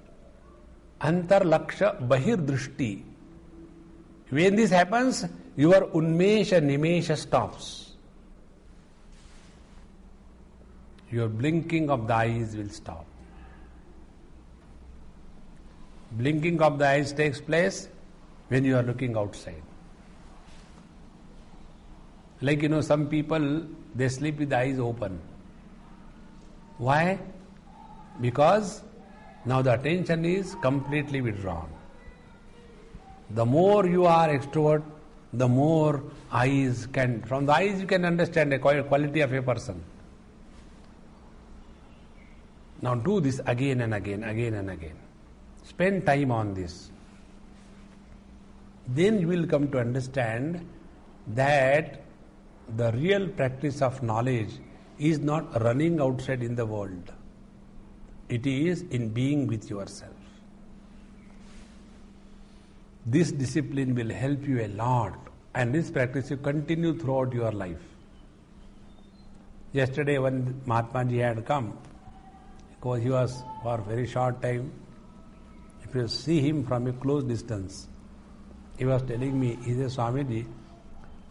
antarlaksha bahirdrishti. When this happens, your unmesha nimesha stops. Your blinking of the eyes will stop. Blinking of the eyes takes place when you are looking outside. Like, some people, they sleep with the eyes open. Why? Because now the attention is completely withdrawn. The more you are extrovert, the more from the eyes you can understand the quality of a person. Now do this again and again, again and again. Spend time on this. Then you will come to understand that the real practice of knowledge is not running outside in the world. It is in being with yourself. This discipline will help you a lot, and this practice you continue throughout your life. Yesterday when Mahatma Ji had come, because he was for a very short time, if you see him from a close distance, he was telling me, he said, Swamiji,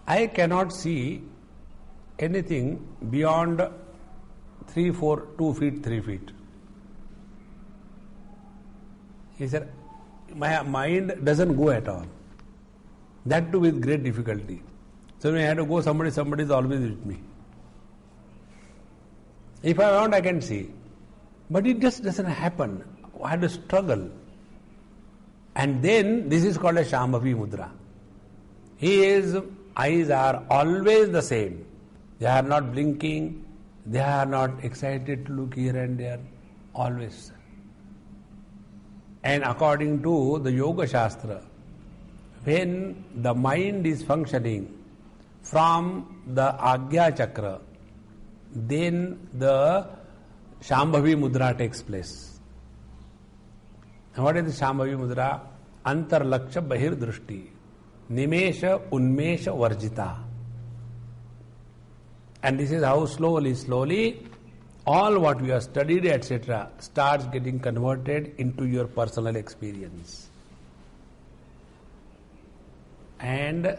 I cannot see anything beyond 2 feet, 3 feet. He said, my mind doesn't go at all. That too with great difficulty. So when I had to go, somebody is always with me. If I want, I can see. But it just doesn't happen. I had to struggle. And then this is called a Shambhavi Mudra. His eyes are always the same. They are not blinking. They are not excited to look here and there. Always. And according to the Yoga Shastra, when the mind is functioning from the Agya Chakra, then the Shambhavi Mudra takes place. And what is the Shambhavi Mudra? Antar Laksha Bahir Drushti, Nimesha Unmesha Varjita. And this is how slowly, all what we have studied, etc., starts getting converted into your personal experience. And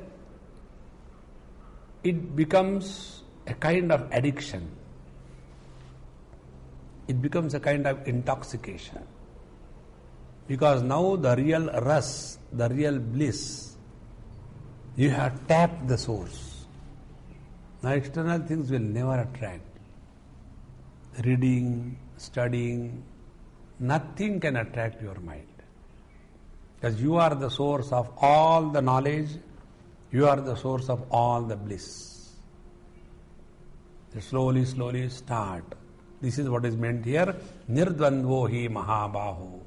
it becomes a kind of addiction. It becomes a kind of intoxication. Because now the real ras, the real bliss, you have tapped the source. Now external things will never attract. Reading, studying, nothing can attract your mind. Because you are the source of all the knowledge, you are the source of all the bliss. So slowly start. This is what is meant here. Nirdvandvo hi mahabaho.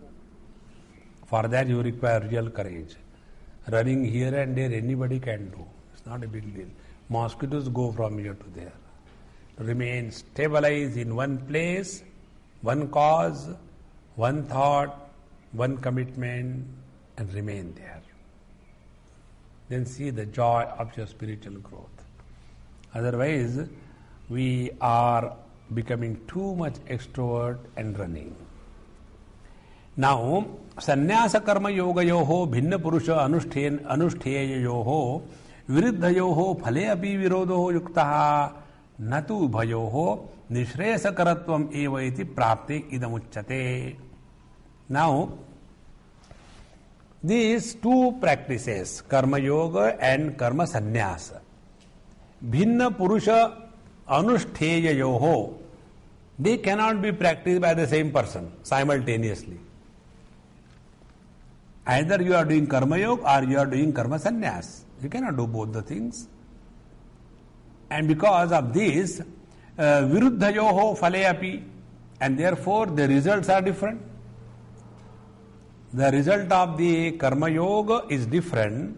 For that you require real courage. Running here and there anybody can do. It's not a big deal. Mosquitoes go from here to there. Remain stabilized in one place, one cause, one thought, one commitment, and remain there. Then see the joy of your spiritual growth. Otherwise, we are becoming too much extrovert and running. Now, sannyasa karma yogayoho bhinna purusha anushtheyayoho viruddhayoho phale api virodoho yuktaha natu bhayoho nishreyasakaratvam eva iti prapte idamuchyate. Now, these two practices, karma yoga and karma sannyasa, bhinna purusha anushtheyayoho, they cannot be practiced by the same person simultaneously. Either you are doing karma yoga or you are doing karma sannyas. You cannot do both the things. And because of this, viruddhayoho phale api, and therefore the results are different. The result of the karma yoga is different,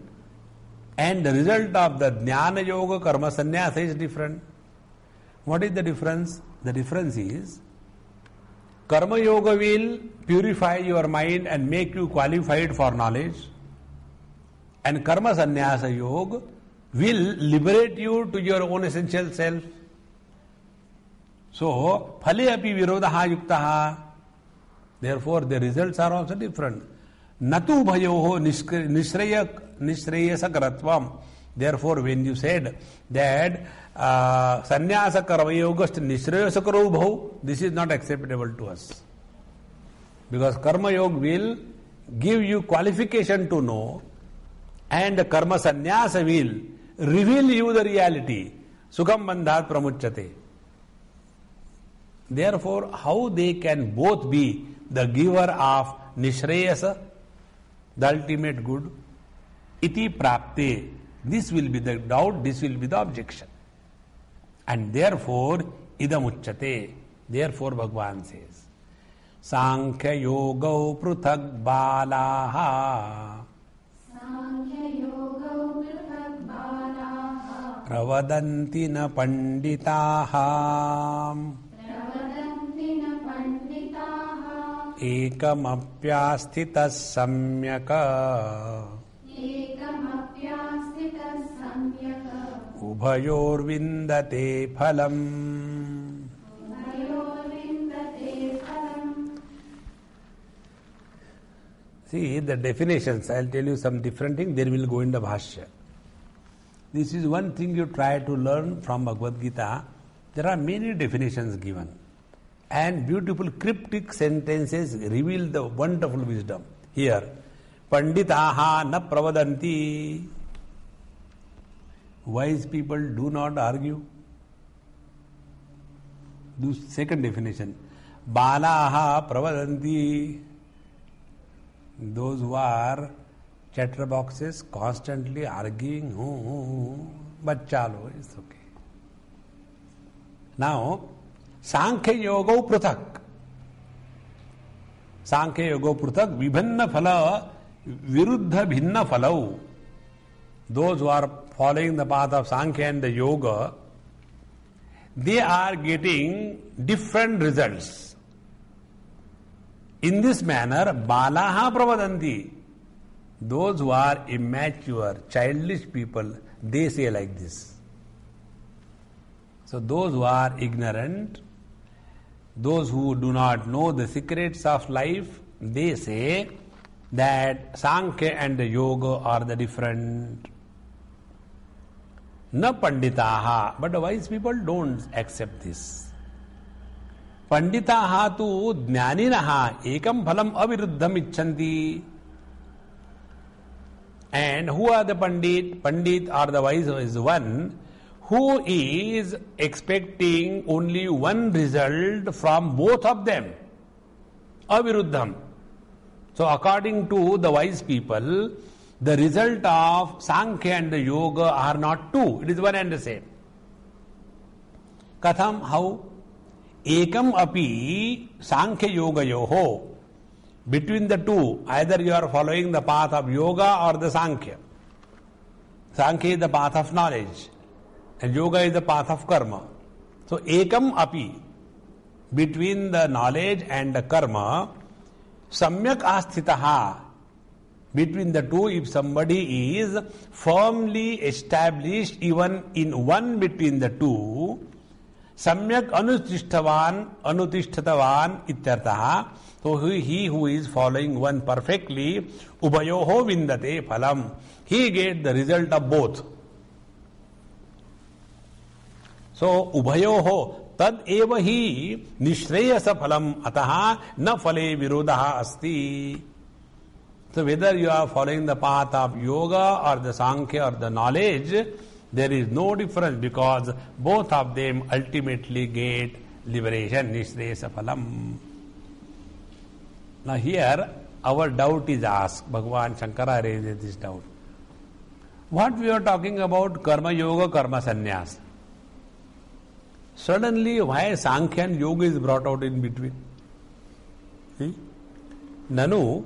and the result of the jnana yoga, karma sannyasa is different. What is the difference? The difference is, karma yoga will purify your mind and make you qualified for knowledge, and karma sannyasa yoga will liberate you to your own essential self. So, phale api virodaha yuktaha. Therefore, the results are also different. Natu bhayoho nishreyasakaratvam. Therefore, when you said that sannyasa karma yogast nishreyasakaro bhav, this is not acceptable to us. Because karma yoga will give you qualification to know, And karma sannyasa will reveal you the reality. Sukham bandhat pramuchyate. Therefore, how they can both be the giver of nishreyasa, the ultimate good, iti prapte, this will be the doubt, this will be the objection. And therefore, idam uchyate. Therefore, Bhagavan says, Sankhya yogau pruthak balaha pravadanti na panditaha ekamapyasthitas samyaka ubhayor vindate phalam. See the definitions. I'll tell you some different things. There will go in the Bhashya. This is one thing you try to learn from Bhagavad Gita. There are many definitions given. And beautiful cryptic sentences reveal the wonderful wisdom. Here, Panditaha na pravadanti. Wise people do not argue. The second definition. Balaha pravadanti. Those who are chatterboxes constantly arguing, but chalo, it's okay. Now, Sankhya yoga pruthak. Sankhya yoga pruthak, vibhanna phala, viruddha bhinna phalau. Those who are following the path of Sankhya and the yoga, they are getting different results. In this manner, balaha pravadanti. Those who are immature, childish people, they say like this. So those who are ignorant, those who do not know the secrets of life, they say that Sankhya and the Yoga are the different. Na panditaha, but the wise people don't accept this. Panditaha tu jnaninaha ekam phalam aviruddham icchanti. And who are the pandit? Pandit or the wise is one who is expecting only one result from both of them. Aviruddham. So according to the wise people, the result of Sankhya and the Yoga are not two. It is one and the same. Katham, how? Ekam api Sankhya Yoga yoho. Between the two, either you are following the path of Yoga or the Sankhya. Sankhya is the path of knowledge and Yoga is the path of karma. So ekam api, between the knowledge and the karma, samyak asthitaha. Between the two, if somebody is firmly established even in one between the two, samyak anutishthatavan ityartaha. So he who is following one perfectly, ubayoho vindate phalam. He gets the result of both. So ubayoho tad eva hi nishreyasa phalam ataha na phale virodaha asti. So whether you are following the path of yoga or the Sankhya or the knowledge, there is no difference because both of them ultimately get liberation, nishreyasa phalam. Now here our doubt is asked. Bhagavan Shankara raises this doubt. What we are talking about karma yoga, karma sannyas. Suddenly why Sankhya and yoga is brought out in between? See? Nanu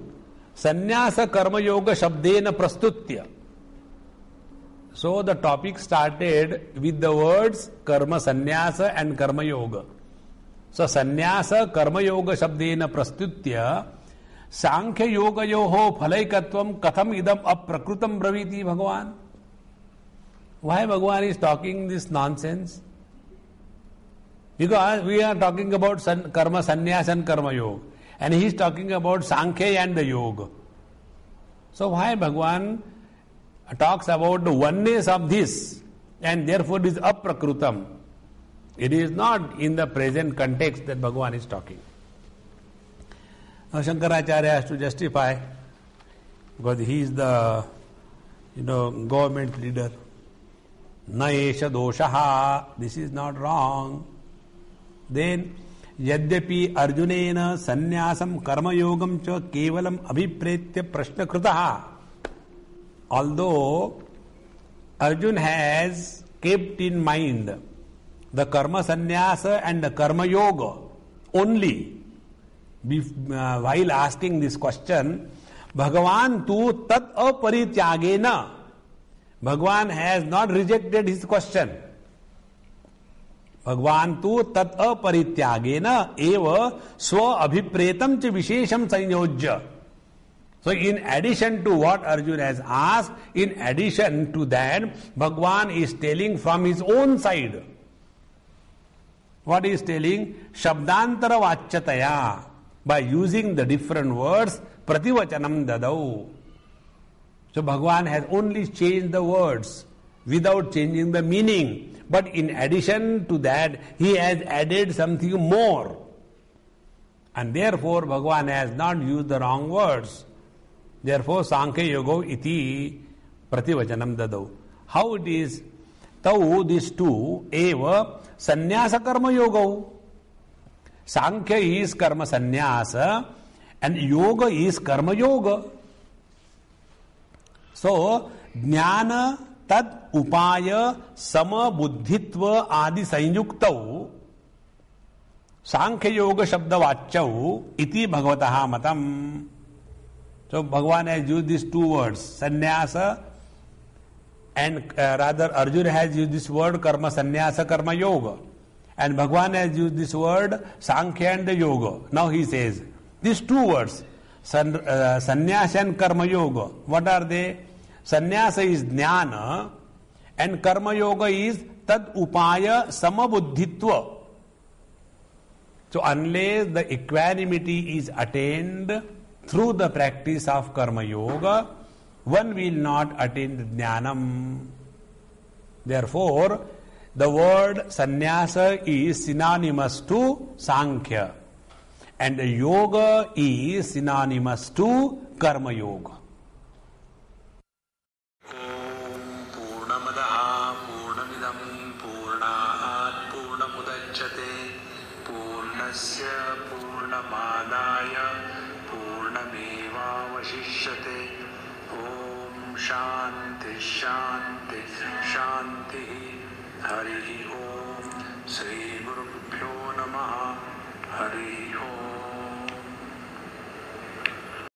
sannyasa karma yoga shabdena prastutya. So the topic started with the words karma sannyasa and karma yoga. So sannyasa karma yoga shabdena prastutya Sankhya yoga yoho phalaikatvam katham idam aprakrutam braviti Bhagavan. Why Bhagavan is talking this nonsense? Because we are talking about karma sannyas and karma yoga. And he is talking about Sankhya and the yoga. So why Bhagavan talks about the oneness of this and therefore it is aprakrutam. It is not in the present context that Bhagavan is talking. Now Shankaracharya has to justify because he is the government leader. Na esha doshaha. This is not wrong. Then, yadyapi arjunena sannyasam karma yogam cha kevalam abhipretya prashna kritaha. Although Arjun has kept in mind the karma sannyasa and the karma yoga only while asking this question, Bhagavan tu tat aparityagena. Bhagavan has not rejected his question. Bhagavan tu tat aparityagena eva swa abhipretam cha vishesham sanyojya. So in addition to what Arjuna has asked, in addition to that, Bhagavan is telling from his own side. What he is telling? Shabdantara vachyataya. By using the different words, prativachanam dadau. So Bhagavan has only changed the words without changing the meaning. But in addition to that, he has added something more. And therefore, Bhagavan has not used the wrong words. Therefore, Sankhya Yogo iti prativachanam dadau. How it is? Tau, these two, eva sannyasa karma yoga. Sankhya is karma sannyasa and yoga is karma yoga. So, jnana tad upaya sama buddhitva adi sanyuktau Sankhya yoga shabda vachau iti bhagavataha matam. So Bhagavan has used these two words, sannyasa, and rather Arjuna has used this word karma sannyasa karma yoga. And Bhagavan has used this word sankhya and yoga. Now he says, these two words, sannyasa and karma yoga, what are they? Sannyasa is jnana and karma yoga is tad upaya samabuddhitva. So unless the equanimity is attained through the practice of karma yoga, one will not attain jnanam. Therefore, the word sannyasa is synonymous to sankhya and yoga is synonymous to karma yoga. Shanti Shanti Shanti Hari Om Sri Gurubhyo Namaha Hari Om.